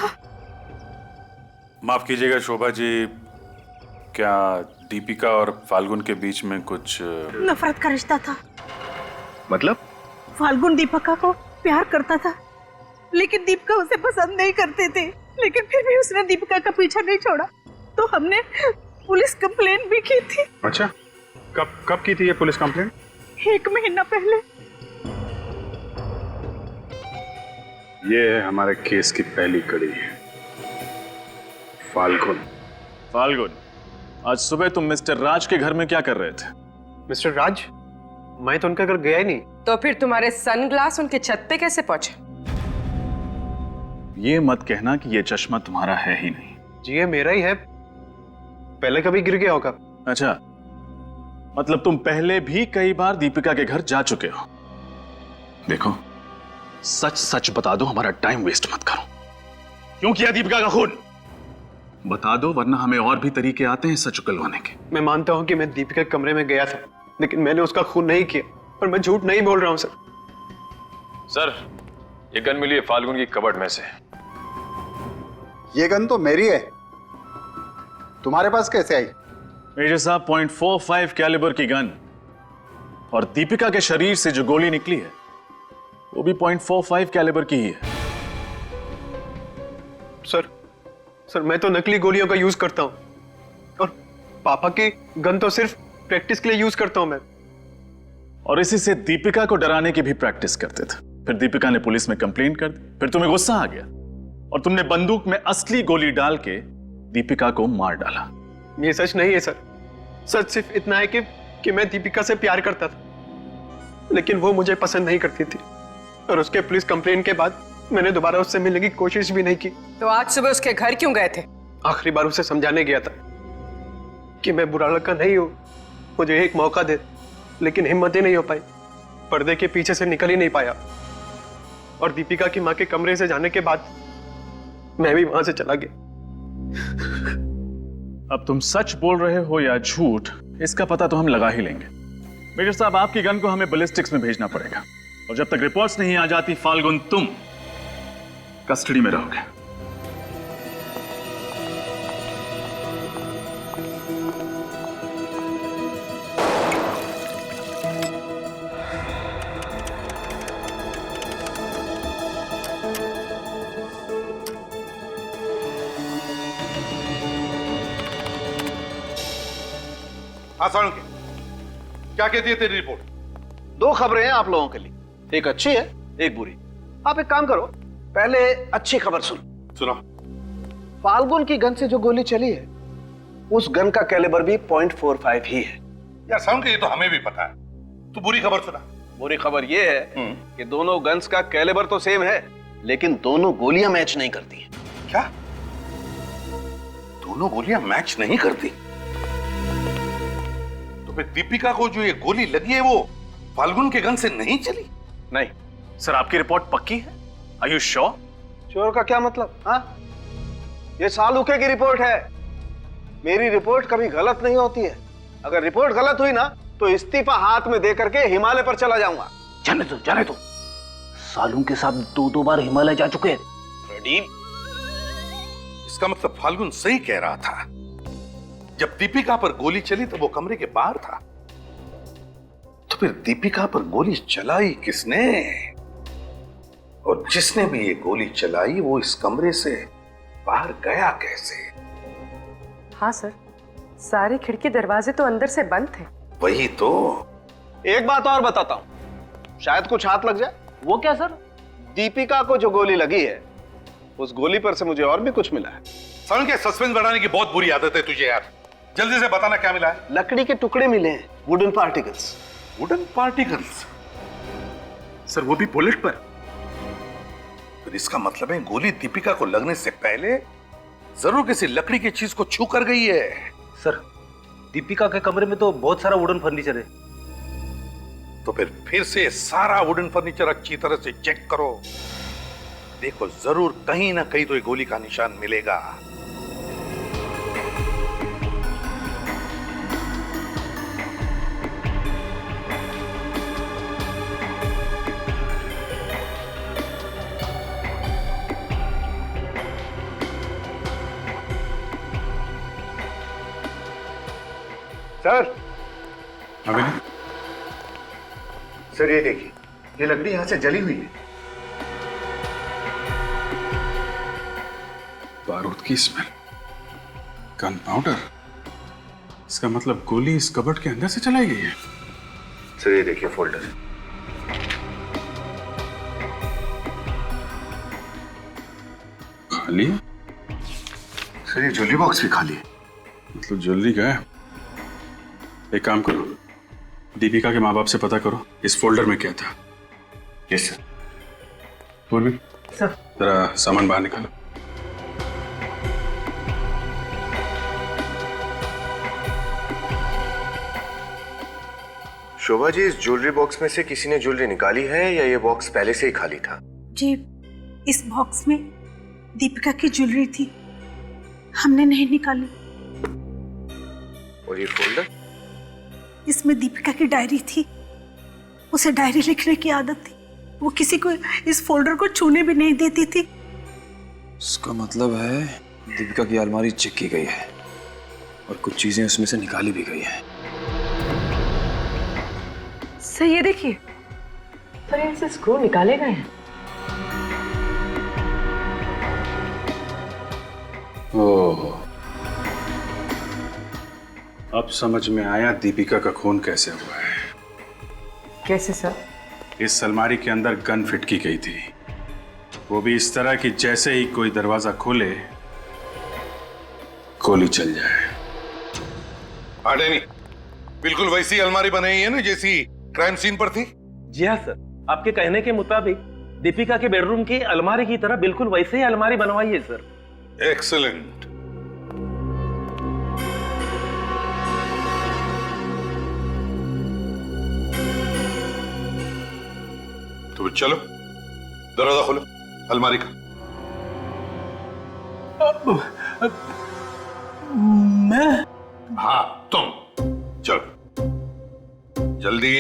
माफ कीजिएगा शोभा जी, क्या दीपिका और फाल्गुन के बीच में कुछ नफरत का रिश्ता था? मतलब? फाल्गुन दीपिका को प्यार करता था, लेकिन दीपिका उसे पसंद नहीं करते थे। लेकिन फिर भी उसने दीपिका का पीछा नहीं छोड़ा, तो हमने पुलिस कंप्लेंट भी की थी। अच्छा, कब की थी ये पुलिस कंप्लेंट? 1 महीना पहले। ये है हमारे केस की पहली कड़ी। फाल्गुन, आज सुबह तुम मिस्टर राज के घर में क्या कर रहे थे? मिस्टर राज? मैं तो उनके घर गया ही नहीं। तो फिर तुम्हारे सनग्लास उनके छत पे कैसे पहुंचे? ये मत कहना कि ये चश्मा तुम्हारा है ही नहीं। जी ये मेरा ही है, पहले कभी गिर गया होगा। अच्छा, मतलब तुम पहले भी कई बार दीपिका के घर जा चुके हो। देखो, सच सच बता दो, हमारा टाइम वेस्ट मत करो। क्यों किया दीपिका का खून? बता दो, वरना हमें और भी तरीके आते हैं सच उगलवाने के। मैं मानता हूं कि मैं दीपिका के कमरे में गया था, लेकिन मैंने उसका खून नहीं किया, और मैं झूठ नहीं बोल रहा हूं सर। सर, ये गन मिली है फाल्गुन की कबर्ड में से। ये गन तो मेरी है, तुम्हारे पास कैसे आई? मेजर साहब, .45 कैलिबर की गन, और दीपिका के शरीर से जो गोली निकली है वो भी .45 कैलिबर की ही है। सर मैं तो नकली गोलियों का यूज करता हूं, और पापा की गन तो सिर्फ प्रैक्टिस के लिए यूज करता हूं मैं। और इसी से दीपिका को डराने की भी प्रैक्टिस करते थे। फिर दीपिका ने पुलिस में कंप्लेंट कर दी, फिर तुम्हें गुस्सा आ गया और तुमने बंदूक में असली गोली डाल के दीपिका को मार डाला। ये सच नहीं है सर। सच सिर्फ इतना है कि मैं दीपिका से प्यार करता था, लेकिन वो मुझे पसंद नहीं करती थी और उसके पुलिस कंप्लेन के बाद मैंने दोबारा उससे मिलने की कोशिश भी नहीं की। तो आज सुबह उसके घर क्यों गए थे? आखिरी बार उसे समझाने गया था कि मैं बुरा लड़का नहीं हूं, मुझे एक मौका दे, लेकिन हिम्मत ही नहीं हो पाई। पर्दे के पीछे से निकल ही नहीं पाया और दीपिका की मां के कमरे से जाने के बाद मैं भी वहां से चला गया। अब तुम सच बोल रहे हो या झूठ, इसका पता तो हम लगा ही लेंगे। मेजर साहब, आपकी गन को हमें बैलिस्टिक्स में भेजना पड़ेगा और जब तक रिपोर्ट्स नहीं आ जाती फाल्गुन, तुम कस्टडी में रहोगे। हाँ, क्या कहती है तेरी रिपोर्ट? दो खबरें हैं आप लोगों के लिए, एक अच्छी है एक बुरी। आप एक काम करो, पहले अच्छी खबर सुनो। फाल्गुन की गन से जो गोली चली है उस गन का कैलिबर भी 0.45 ही है। यार साउंड, ये तो हमें भी पता है, तू बुरी खबर सुना। बुरी खबर ये है कि दोनों गन्स का कैलिबर तो सेम है, लेकिन दोनों गोलियां मैच नहीं करती हैं। क्या? दोनों गोलियां मैच नहीं करती? तो फिर दीपिका को जो ये गोली लगी है वो फाल्गुन के गन से नहीं चली? नहीं सर, आपकी रिपोर्ट पक्की है? Are you sure? श्योर का क्या मतलब? हाँ, ये सालूके की रिपोर्ट है। मेरी रिपोर्ट कभी गलत नहीं होती है। अगर रिपोर्ट गलत हुई ना तो इस्तीफा हाथ में दे करके हिमालय पर चला जाऊंगा। जाने दो। सालू के साथ 2 बार हिमालय जा चुके हैं। प्रदीप, इसका मतलब फाल्गुन सही कह रहा था। जब दीपिका पर गोली चली तो वो कमरे के बाहर था, तो फिर दीपिका पर गोली चलाई किसने? और जिसने भी ये गोली चलाई वो इस कमरे से बाहर गया कैसे? हाँ सर, सारे खिड़की दरवाजे तो अंदर से बंद थे। वही तो। एक बात और बताता हूं, शायद कुछ हाथ लग जाए। वो क्या सर? दीपिका को जो गोली लगी है उस गोली पर से मुझे और भी कुछ मिला है। समझ के सस्पेंस बढ़ाने की बहुत बुरी आदत है तुझे यार। जल्दी से बताना क्या मिला है। लकड़ी के टुकड़े मिले हैं, wooden particles. Wooden particles? Sir, वो भी बुलेट पर? तो इसका मतलब है गोली दीपिका को लगने से पहले जरूर किसी लकड़ी की चीज को छू कर गई है। सर, दीपिका के कमरे में तो बहुत सारा वुडन फर्नीचर है। तो फिर से सारा वुडन फर्नीचर अच्छी तरह से चेक करो। देखो, जरूर कहीं ना कहीं तो ये गोली का निशान मिलेगा। सर, सर ये देखिए, ये लकड़ी यहां से जली हुई है। बारूद की स्मेल, गन पाउडर। इसका मतलब गोली इस कबर्ड के अंदर से चलाई गई है। सर ये देखिए फोल्डर। खाली है? सर ये ज्वेलरी बॉक्स भी खाली है। मतलब ज्वेलरी का है। एक काम करो, दीपिका के माँ बाप से पता करो इस फोल्डर में क्या था। Yes sir. पूर्वी, सर, जरा सामान बाहर निकालो। शोभा जी, इस ज्वेलरी बॉक्स में से किसी ने ज्वेलरी निकाली है या ये बॉक्स पहले से ही खाली था? जी, इस बॉक्स में दीपिका की ज्वेलरी थी, हमने नहीं निकाली। और ये फोल्डर? इसमें दीपिका की डायरी थी, उसे डायरी लिखने की आदत थी, वो किसी को इस फोल्डर को छूने भी नहीं देती थी। इसका मतलब है दीपिका की अलमारी चेक की गई है और कुछ चीजें उसमें से निकाली भी गई हैं। सर ये देखिए, पर इनसे स्क्रू निकाले गए हैं। ओह, अब समझ में आया दीपिका का खून कैसे हुआ है। कैसे सर? इस अलमारी के अंदर गन फिट की गई थी, वो भी इस तरह कि जैसे ही कोई दरवाजा खोले गोली चल जाए। हाँ डैनी, बिल्कुल वैसी अलमारी बनाई है ना जैसी क्राइम सीन पर थी। जी हाँ सर, आपके कहने के मुताबिक दीपिका के बेडरूम की अलमारी की तरह बिल्कुल वैसे ही अलमारी बनवाई है सर। एक्सीलेंट। तो चलो दरवाजा खोलो अलमारी का। मैं? हाँ तुम, चलो जल्दी।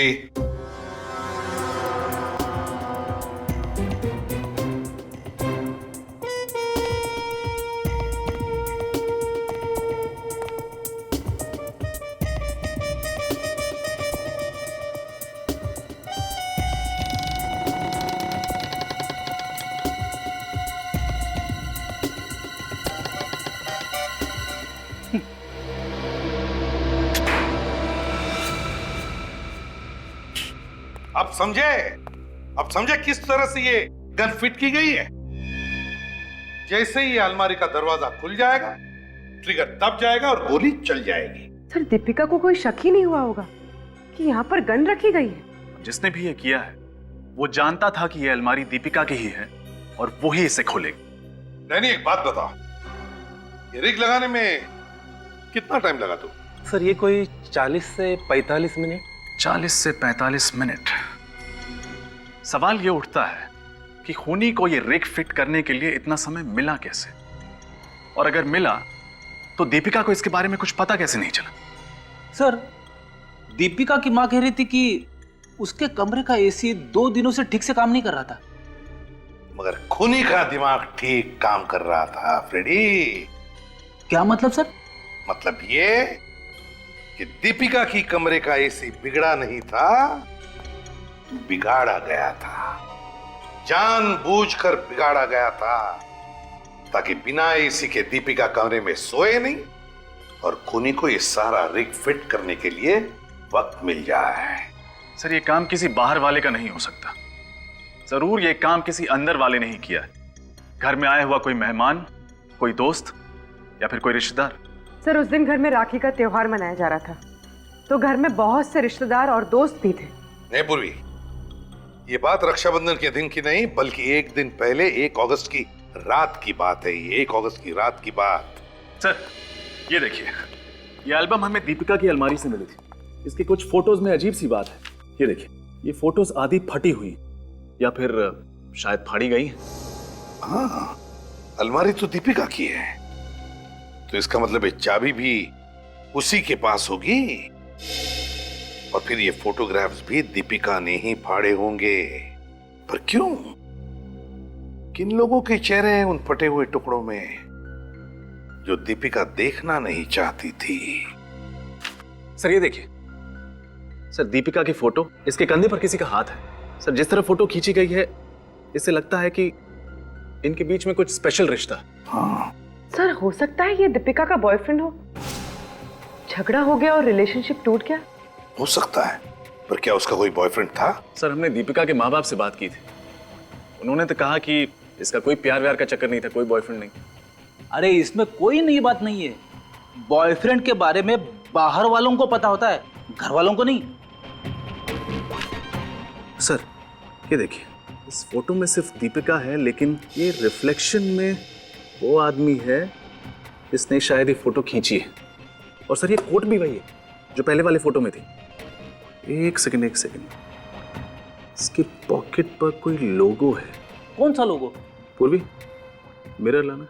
अब समझे किस तरह से ये गन फिट की गई है। जैसे ही ये अलमारी का दरवाजा खुल जाएगा, ट्रिगर दब जाएगा और गोली चल जाएगी। सर दीपिका को कोई शक ही नहीं हुआ होगा कि यहाँ पर गन रखी गई है। जिसने भी ये किया है वो जानता था कि ये अलमारी दीपिका की ही है और वो ही इसे खोलेगी। डैनी एक बात बताओ, ये रिग लगाने में कितना टाइम लगा तू? सर ये कोई 40 से 45 मिनट। 40 से 45 मिनट। सवाल ये उठता है कि खूनी को ये रिग फिट करने के लिए इतना समय मिला कैसे, और अगर मिला तो दीपिका को इसके बारे में कुछ पता कैसे नहीं चला? सर दीपिका की मां कह रही थी कि उसके कमरे का एसी 2 दिनों से ठीक से काम नहीं कर रहा था। मगर खूनी का दिमाग ठीक काम कर रहा था फ्रेडी। क्या मतलब सर? मतलब ये कि दीपिका की कमरे का एसी बिगड़ा नहीं था, बिगाड़ा गया था, जानबूझकर बिगाड़ा गया था ताकि बिना एसी के दीपिका कमरे में सोए नहीं और खूनी को ये सारा रिग फिट करने के लिए वक्त मिल जाए। सर ये काम किसी बाहर वाले का नहीं हो सकता। जरूर ये काम किसी अंदर वाले ने ही किया है। घर में आया हुआ कोई मेहमान, कोई दोस्त या फिर कोई रिश्तेदार। सर उस दिन घर में राखी का त्योहार मनाया जा रहा था, तो घर में बहुत से रिश्तेदार और दोस्त भी थे। नहीं पूर्वी, ये बात रक्षाबंधन के दिन की नहीं बल्कि एक दिन पहले 1 अगस्त की रात की बात है। ये 1 अगस्त की रात की बात। सर ये देखिए, ये एल्बम हमें दीपिका की अलमारी से मिली थी। इसके कुछ फोटोज में अजीब सी बात है। ये देखिए, ये फोटोज आधी फटी हुई या फिर शायद फाड़ी गई। हाँ, अलमारी तो दीपिका की है, तो इसका मतलब है चाबी भी उसी के पास होगी और फिर ये फोटोग्राफ्स भी दीपिका ने ही फाड़े होंगे। पर क्यों? किन लोगों के चेहरे हैं उन फटे हुए टुकड़ों में जो दीपिका देखना नहीं चाहती थी? सर ये देखिए, सर दीपिका की फोटो, इसके कंधे पर किसी का हाथ है। सर जिस तरह फोटो खींची गई है, इससे लगता है कि इनके बीच में कुछ स्पेशल रिश्ता। हाँ। सर हो सकता है ये दीपिका का बॉयफ्रेंड हो, झगड़ा हो गया और रिलेशनशिप टूट गया। हो सकता है, पर क्या उसका कोई बॉयफ्रेंड था? सर हमने दीपिका के माँ बाप से बात की थी, उन्होंने तो कहा कि इसका कोई प्यार व्यार का चक्कर नहीं था, कोई बॉयफ्रेंड नहीं। अरे इसमें कोई नई बात नहीं है। बॉयफ्रेंड के बारे में बाहर वालों को पता होता है, घर वालों को नहीं। सर ये देखिए, इस फोटो में सिर्फ दीपिका है, लेकिन ये रिफ्लेक्शन में वो आदमी है जिसने शायद ये फोटो खींची है। और सर ये कोट भी वही है जो पहले वाले फोटो में थी। एक सेकंड, इसके पॉकेट पर कोई लोगो है। कौन सा लोगो? पूर्वी मिरर लाना।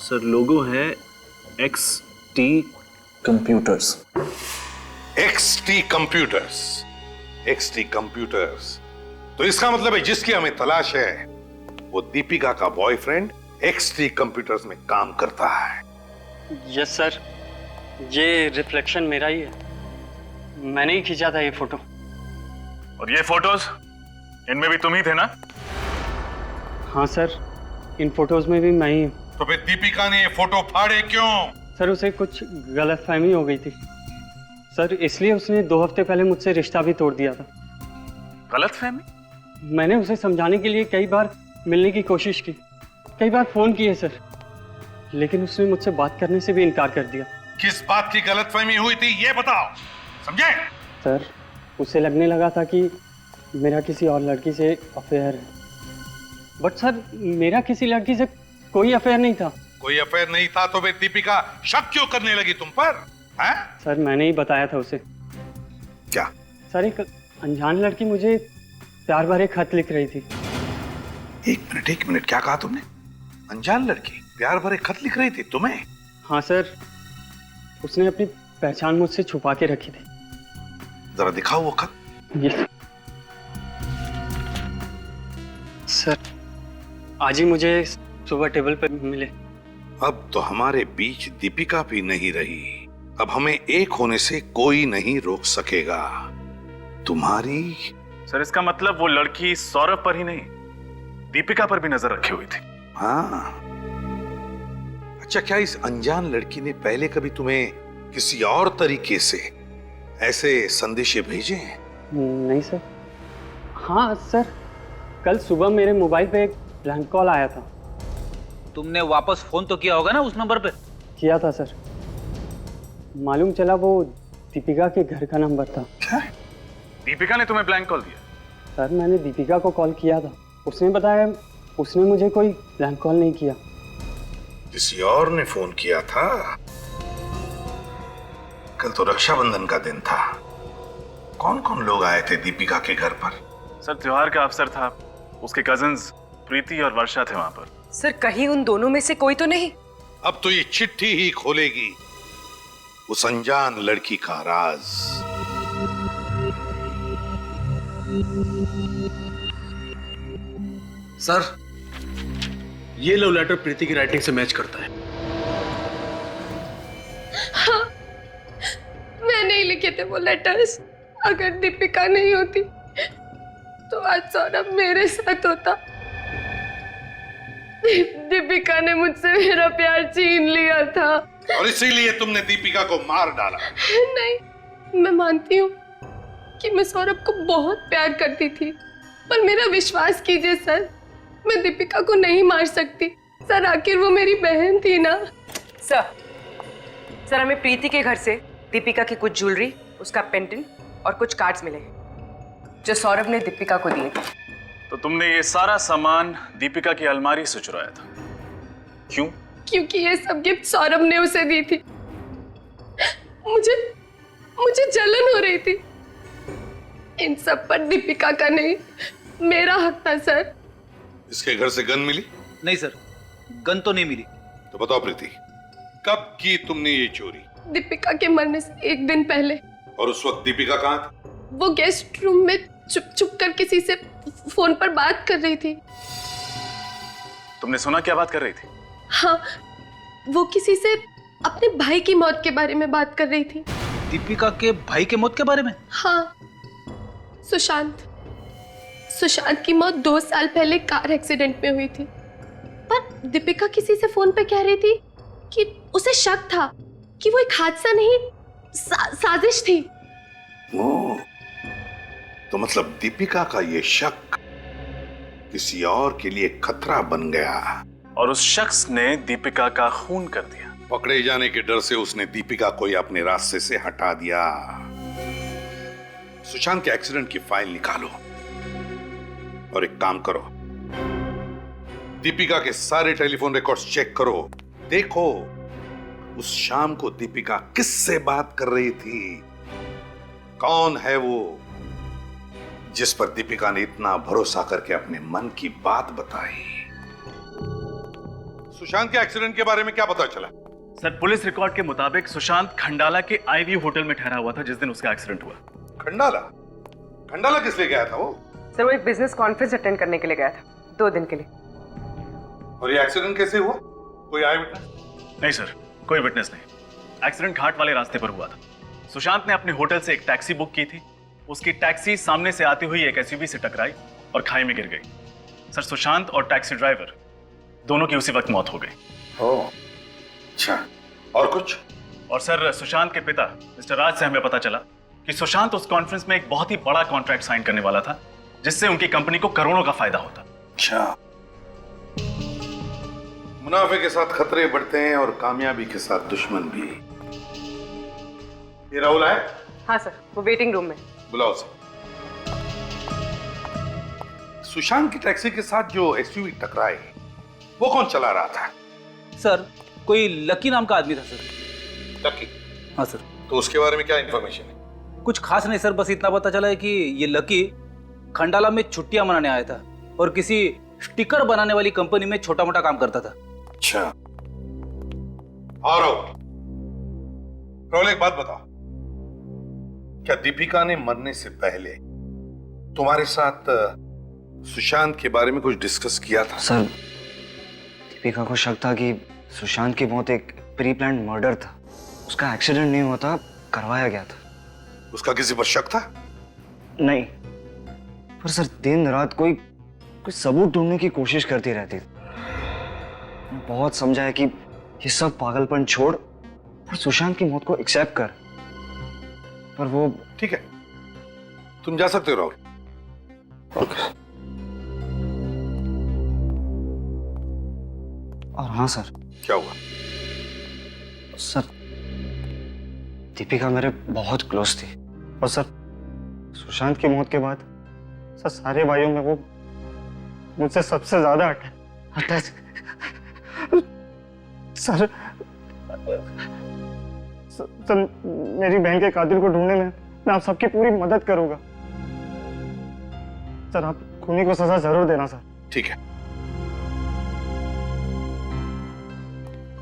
सर लोगो है XT computers. XT computers, XT computers. तो इसका मतलब है जिसकी हमें तलाश है वो दीपिका का बॉयफ्रेंड XT कंप्यूटर्स में काम करता है। यस सर, ये रिफ्लेक्शन मेरा ही है, मैंने ही खींचा था ये फोटो। और ये फोटोज, इनमें भी तुम ही थे ना? हाँ सर, इन फोटोज में भी मैं ही हूँ। तो फिर दीपिका ने ये फोटो फाड़े क्यों? सर उसे कुछ गलतफहमी हो गई थी सर, इसलिए उसने 2 हफ्ते पहले मुझसे रिश्ता भी तोड़ दिया था। गलतफहमी? मैंने उसे समझाने के लिए कई बार मिलने की कोशिश की, कई बार फोन किए सर, लेकिन उसने मुझसे बात करने से भी इनकार कर दिया। किस बात की गलतफहमी हुई थी ये बताओ, समझे? सर उसे लगने लगा था कि मेरा किसी और लड़की से अफेयर है, बट सर मेरा किसी लड़की से कोई अफेयर नहीं था। कोई अफेयर नहीं था तो फिर दीपिका शक क्यों करने लगी तुम पर? हैं? सर मैंने ही बताया था उसे। क्या? सर एक अनजान लड़की मुझे प्यार भरे खत लिख रही थी। एक मिनट, क्या कहा तुमने? अनजान लड़की प्यार भरे खत लिख रही थी तुम्हें? हाँ सर, उसने अपनी पहचान मुझसे छुपा के रखी थी। जरा दिखाओ वो खत। यस सर, आज ही मुझे सुबह टेबल पर मिले। अब तो हमारे बीच दीपिका भी नहीं रही, अब हमें एक होने से कोई नहीं रोक सकेगा। तुम्हारी सर इसका मतलब वो लड़की सौरभ पर ही नहीं, दीपिका पर भी नजर रखी हुई थी। हाँ, अच्छा क्या इस अनजान लड़की ने पहले कभी तुम्हें किसी और तरीके से ऐसे संदेशे भेजे हैं? नहीं सर। हाँ सर, कल सुबह मेरे मोबाइल पे एक ब्लैंक कॉल आया था। तुमने वापस फोन तो किया होगा ना उस नंबर पे? किया था सर, मालूम चला वो दीपिका के घर का नंबर था। क्या? दीपिका ने तुम्हें ब्लैंक कॉल दिया? सर मैंने दीपिका को कॉल किया था, उसने बताया उसने मुझे कोई ब्लैंक कॉल नहीं किया। किसी और ने फोन किया था? कल तो रक्षाबंधन का दिन था, कौन कौन लोग आए थे दीपिका के घर पर? सर त्योहार का अवसर था, उसके कजिन्स प्रीति और वर्षा थे वहां पर। सर कहीं उन दोनों में से कोई तो नहीं? अब तो ये चिट्ठी ही खोलेगी उस अनजान लड़की का राज। सर ये लव लेटर प्रीति की राइटिंग से मैच करता है। हाँ, मैंने ही लिखे थे वो लेटर्स। अगर दीपिका नहीं होती तो आज सौरभ मेरे साथ होता। दीपिका ने मुझसे मेरा प्यार छीन लिया था और इसीलिए तुमने दीपिका को मार डाला। नहीं, मैं मानती हूँ कि मैं सौरभ को बहुत प्यार करती थी, पर मेरा विश्वास कीजिए सर, मैं दीपिका को नहीं मार सकती। सर आखिर वो मेरी बहन थी ना। सर हमें प्रीति के घर से दीपिका की कुछ ज्वेलरी, उसका पेंडेंट और कुछ कार्ड्स मिले जो सौरभ ने दीपिका को दिए थे। तो तुमने ये सारा सामान दीपिका की अलमारी से चुराया था, क्यों? क्योंकि ये सब गिफ्ट सौरभ ने उसे दी थी। मुझे जलन हो रही थी। इन सब पर दीपिका का नहीं, मेरा हक था सर। इसके घर से गन मिली? नहीं सर, गन तो नहीं मिली। तो बताओ प्रीति, कब की तुमने ये चोरी? दीपिका के मरने से 1 दिन पहले। और उस वक्त दीपिका कहाँ थी? वो गेस्ट रूम में चुप कर किसी से फोन पर बात कर रही थी। तुमने सुना क्या बात कर रही थी? हाँ, वो किसी से अपने भाई की मौत के बारे में बात कर रही थी। दीपिका के भाई के मौत के बारे में? हाँ, सुशांत की मौत 2 साल पहले कार एक्सीडेंट में हुई थी, पर दीपिका किसी से फोन पे कह रही थी कि उसे शक था कि वो एक हादसा नहीं, साजिश थी। ओ, तो मतलब दीपिका का ये शक किसी और के लिए खतरा बन गया और उस शख्स ने दीपिका का खून कर दिया। पकड़े जाने के डर से उसने दीपिका को अपने रास्ते से हटा दिया। सुशांत के एक्सीडेंट की फाइल निकालो और एक काम करो, दीपिका के सारे टेलीफोन रिकॉर्ड्स चेक करो। देखो उस शाम को दीपिका किससे बात कर रही थी, कौन है वो जिस पर दीपिका ने इतना भरोसा करके अपने मन की बात बताई। सुशांत के एक्सीडेंट के बारे में क्या पता चला? सर पुलिस रिकॉर्ड के मुताबिक सुशांत खंडाला के आईवी होटल में ठहरा हुआ था जिस दिन उसका एक्सीडेंट हुआ। खंडाला किस लिए गया था वो? सर वो एक बिजनेस कॉन्फ्रेंस अटेंड करने के लिए गया था 2 दिन के लिए। और ये एक्सीडेंट कैसे हुआ? कोई आई विटनेस? नहीं सर, कोई विटनेस नहीं। एक्सीडेंट घाट वाले रास्ते पर हुआ था। सुशांत ने अपने होटल से एक टैक्सी बुक की थी, उसकी टैक्सी सामने से आती हुई एक एसयूवी से टकराई और खाई में गिर गई। सर सुशांत और टैक्सी ड्राइवर दोनों की उसी वक्त मौत हो गई। ओह, अच्छा, और कुछ? और सर, सुशांत के पिता मिस्टर राज से हमें पता चला कि सुशांत उस कॉन्फ्रेंस में एक बहुत ही बड़ा कॉन्ट्रैक्ट साइन करने वाला था, जिससे उनकी कंपनी को करोड़ों का फायदा होता। अच्छा, मुनाफे के साथ खतरे बढ़ते हैं और कामयाबी के साथ दुश्मन भी। ये राहुल है? हाँ सर, वो वेटिंग रूम में। बुलाओ सर। सुशांत की टैक्सी के साथ जो एसयूवी टकराई, वो कौन चला रहा था? सर, कोई लकी नाम का आदमी था सर। लकी? हाँ सर। तो उसके बारे में क्या इंफॉर्मेशन है? कुछ खास नहीं सर, बस इतना पता चला है कि ये लकी खंडाला में छुट्टियां मनाने आया था और किसी स्टिकर बनाने वाली कंपनी में छोटा मोटा काम करता था। अच्छा, और राहुल एक बात बताओ, क्या दीपिका ने मरने से पहले तुम्हारे साथ सुशांत के बारे में कुछ डिस्कस किया था? सर, दीपिका को शक था कि सुशांत की मौत एक प्री प्लान्ड मर्डर था। उसका एक्सीडेंट नहीं हुआ था, करवाया गया था। उसका किसी पर शक था? नहीं, पर सर दिन रात कोई सबूत ढूंढने की कोशिश करती रहती थी। बहुत समझाया कि ये सब पागलपन छोड़ और सुशांत की मौत को एक्सेप्ट कर, पर वो। ठीक है, तुम जा सकते हो राहुल। ओके। और हाँ सर। क्या हुआ? सर, दीपिका मेरे बहुत क्लोज थी और सर सुशांत की मौत के बाद सर सारे भाइयों में वो मुझसे सबसे ज्यादा अटैच। सर मेरी बहन के कातिल को ढूंढने में मैं आप सबकी पूरी मदद करूंगा। सर आप खूनी को सजा जरूर देना सर। ठीक है,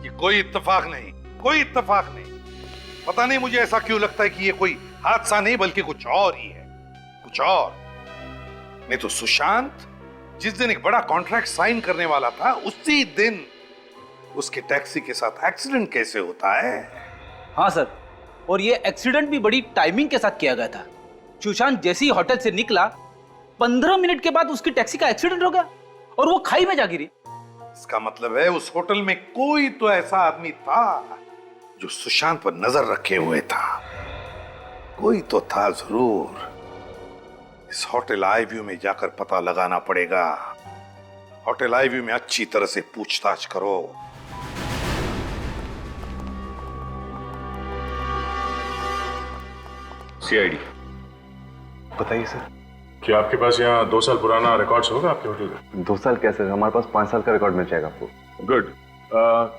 ये कोई इत्तेफाक नहीं, कोई इत्तेफाक नहीं। पता नहीं मुझे ऐसा क्यों लगता है कि ये कोई हादसा नहीं बल्कि कुछ और ही है, कुछ और। नहीं तो सुशांत जिस दिन एक बड़ा कॉन्ट्रैक्ट साइन करने वाला था, उसी दिन उसके टैक्सी के साथ एक्सीडेंट कैसे होता है? हाँ सर, और ये एक्सीडेंट भी बड़ी टाइमिंग के साथ किया गया था। सुशांत जैसे ही होटल से निकला 15 मिनट के बाद उसकी टैक्सी का एक्सीडेंट हो गया और वो खाई में जा गिरी। इसका मतलब है उस होटल में कोई तो ऐसा आदमी था जो सुशांत पर नजर रखे हुए था। कोई तो था जरूर। इस होटल आईव्यू में जाकर पता लगाना पड़ेगा। होटल आईव्यू में अच्छी तरह से पूछताछ करो। सीआईडी। बताइए सर। क्या आपके पास यहाँ 2 साल पुराना रिकॉर्ड्स होगा आपके होटल का? 2 साल क्या सर, हमारे पास 5 साल का रिकॉर्ड मिल जाएगा आपको। गुड।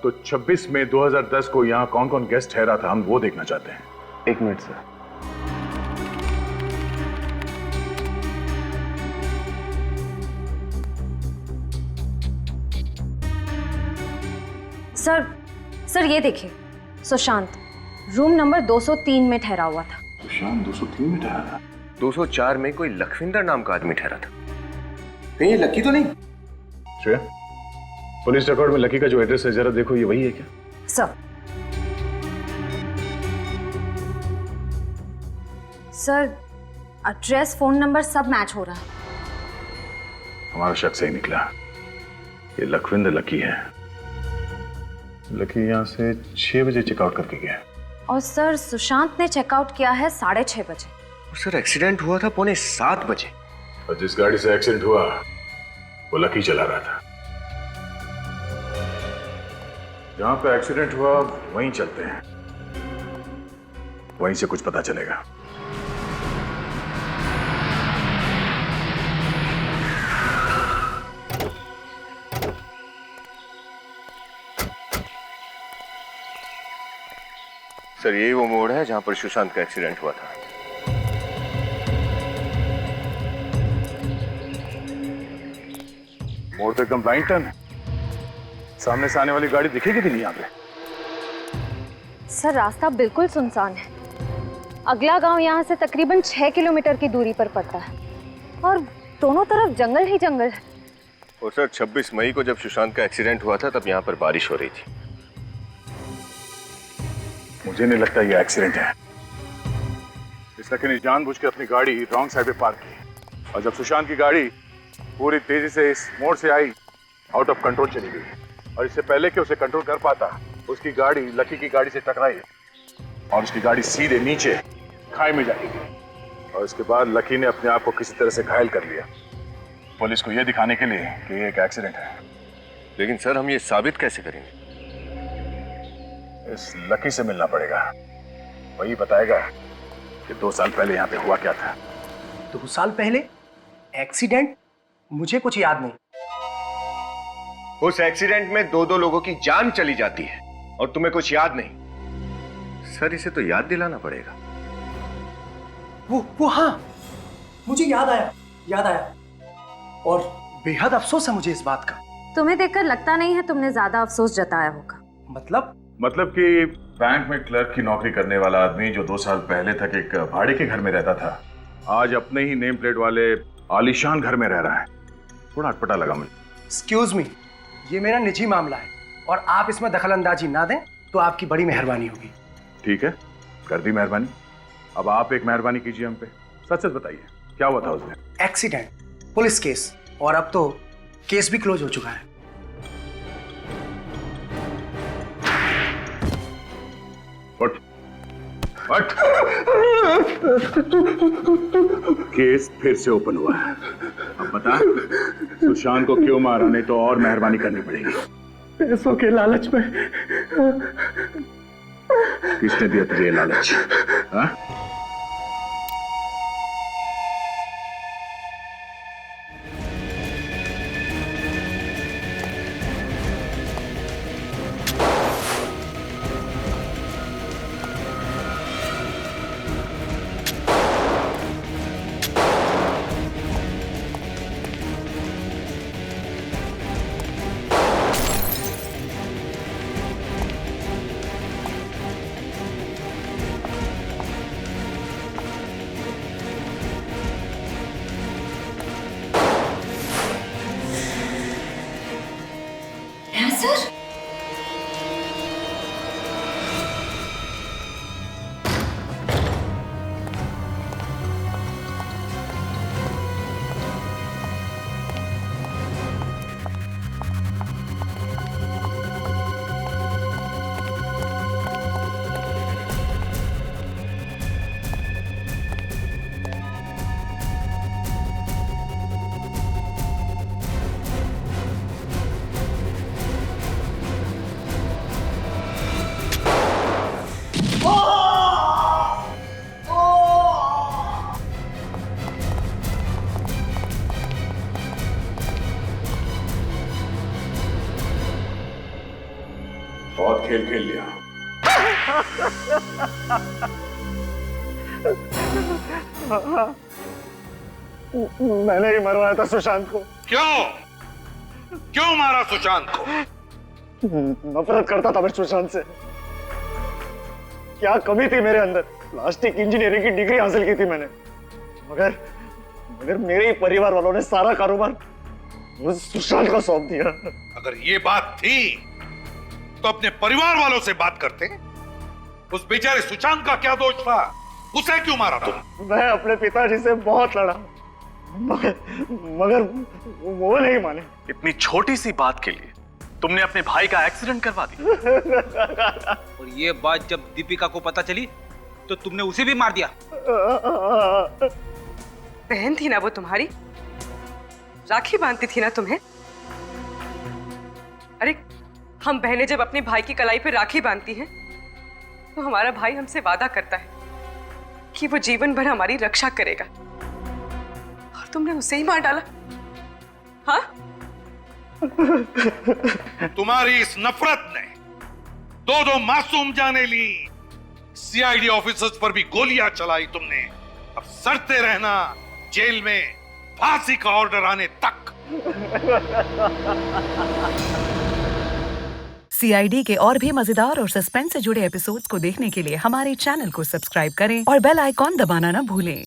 तो 26 मई 2010 को यहाँ कौन कौन गेस्ट ठहरा था, हम वो देखना चाहते हैं। 1 मिनट सर। सर ये देखिए, सुशांत रूम नंबर 203 में ठहरा हुआ था। सुशांत 203 में ठहरा था? 204 में कोई लखविंदर नाम का आदमी ठहरा था। कहीं ये लकी तो नहीं? श्रेया, पुलिस रिकॉर्ड में लकी का जो एड्रेस है जरा देखो, ये वही है क्या? सर एड्रेस, फोन नंबर सब मैच हो रहा है। हमारा शक सही निकला, ये लखविंदर लकी है। लकी यहाँ से 6 बजे चेकआउट करके गया। और सर सुशांत ने चेकआउट किया है 6:30 बजे। सर एक्सीडेंट हुआ था 6:45 बजे। और जिस गाड़ी से एक्सीडेंट हुआ वो लकी चला रहा था। जहां पे एक्सीडेंट हुआ वहीं चलते हैं, वहीं से कुछ पता चलेगा। सर यही वो मोड़ है जहां पर सुशांत का एक्सीडेंट हुआ था। मोड़ तो एकदम राइट टर्न है। सामने से आने वाली गाड़ी दिखेगी भी नहीं यहाँ पे। सर रास्ता बिल्कुल सुनसान है। अगला गांव यहाँ से तकरीबन 6 किलोमीटर की दूरी पर पड़ता है और दोनों तरफ जंगल ही जंगल है। और सर 26 मई को जब सुशांत का एक्सीडेंट हुआ था तब यहाँ पर बारिश हो रही थी। मुझे नहीं लगता ये एक्सीडेंट है। इस लकी ने जानबूझ के अपनी गाड़ी रॉन्ग साइड पे पार्क की और जब सुशांत की गाड़ी पूरी तेजी से इस मोड़ से आई, आउट ऑफ कंट्रोल चली गई और इससे पहले कि उसे कंट्रोल कर पाता, उसकी गाड़ी लकी की गाड़ी से टकराई और उसकी गाड़ी सीधे नीचे खाई में जाएगी और उसके बाद लकी ने अपने आप को किसी तरह से घायल कर लिया, पुलिस को यह दिखाने के लिए कि ये एक एक्सीडेंट है। लेकिन सर हम ये साबित कैसे करेंगे? इस लकी से मिलना पड़ेगा, वही बताएगा कि 2 साल पहले यहाँ पे हुआ क्या था। 2 साल पहले एक्सीडेंट? मुझे कुछ याद नहीं। उस एक्सीडेंट में 2 लोगों की जान चली जाती है और तुम्हें कुछ याद नहीं। सर इसे तो याद दिलाना पड़ेगा। वो हाँ, मुझे याद आया और बेहद अफसोस है मुझे इस बात का। तुम्हें देखकर लगता नहीं है तुमने ज्यादा अफसोस जताया होगा। मतलब कि बैंक में क्लर्क की नौकरी करने वाला आदमी जो 2 साल पहले तक एक भाड़े के घर में रहता था, आज अपने ही नेम प्लेट वाले आलीशान घर में रह रहा है। थोड़ा अटपटा लगा मुझे। एक्सक्यूज मी, ये मेरा निजी मामला है और आप इसमें दखल अंदाजी ना दें तो आपकी बड़ी मेहरबानी होगी। ठीक है, कर दी मेहरबानी। अब आप एक मेहरबानी कीजिए हम पे, सच सच बताइए क्या हुआ था उस दिन? एक्सीडेंट, पुलिस केस, और अब तो केस भी क्लोज हो चुका है। उठ। केस फिर से ओपन हुआ है। अब बता, सुशांत को क्यों मारा? नहीं तो और मेहरबानी करनी पड़ेगी। पैसों के लालच में। किसने दिया तुझे ये लालच? हाँ? बहुत खेल खेल लिया। मैंने ही मरवाया था सुशांत को। क्यों मारा सुशांत को? नफरत करता था मैं सुशांत से। क्या कमी थी मेरे अंदर? प्लास्टिक इंजीनियरिंग की डिग्री हासिल की थी मैंने, मगर मेरे ही परिवार वालों ने सारा कारोबार उस सुशांत को सौंप दिया। अगर ये बात थी तो अपने परिवार वालों से बात करते। उस बेचारे सुशांत का क्या दोष था? उसे क्यों मारा तुम? मैं अपने पिताजी से बहुत लड़ा, मगर वो नहीं माने। इतनी छोटी सी बात के लिए तुमने अपने भाई का एक्सीडेंट करवा दिया। और ये बात जब दीपिका को पता चली तो तुमने उसे भी मार दिया। बहन थी ना वो तुम्हारी, राखी बांधती थी ना तुम्हें। अरे हम बहनें जब अपने भाई की कलाई पे राखी बांधती हैं तो हमारा भाई हमसे वादा करता है कि वो जीवन भर हमारी रक्षा करेगा, और तुमने उसे ही मार डाला। हाँ? तुम्हारी इस नफरत ने 2 मासूम जाने ली। सीआईडी ऑफिसर्स पर भी गोलियां चलाई तुमने। अब सड़ते रहना जेल में फांसी का ऑर्डर आने तक। सीआईडी के और भी मजेदार और सस्पेंस से जुड़े एपिसोड्स को देखने के लिए हमारे चैनल को सब्सक्राइब करें और बेल आइकॉन दबाना ना भूलें।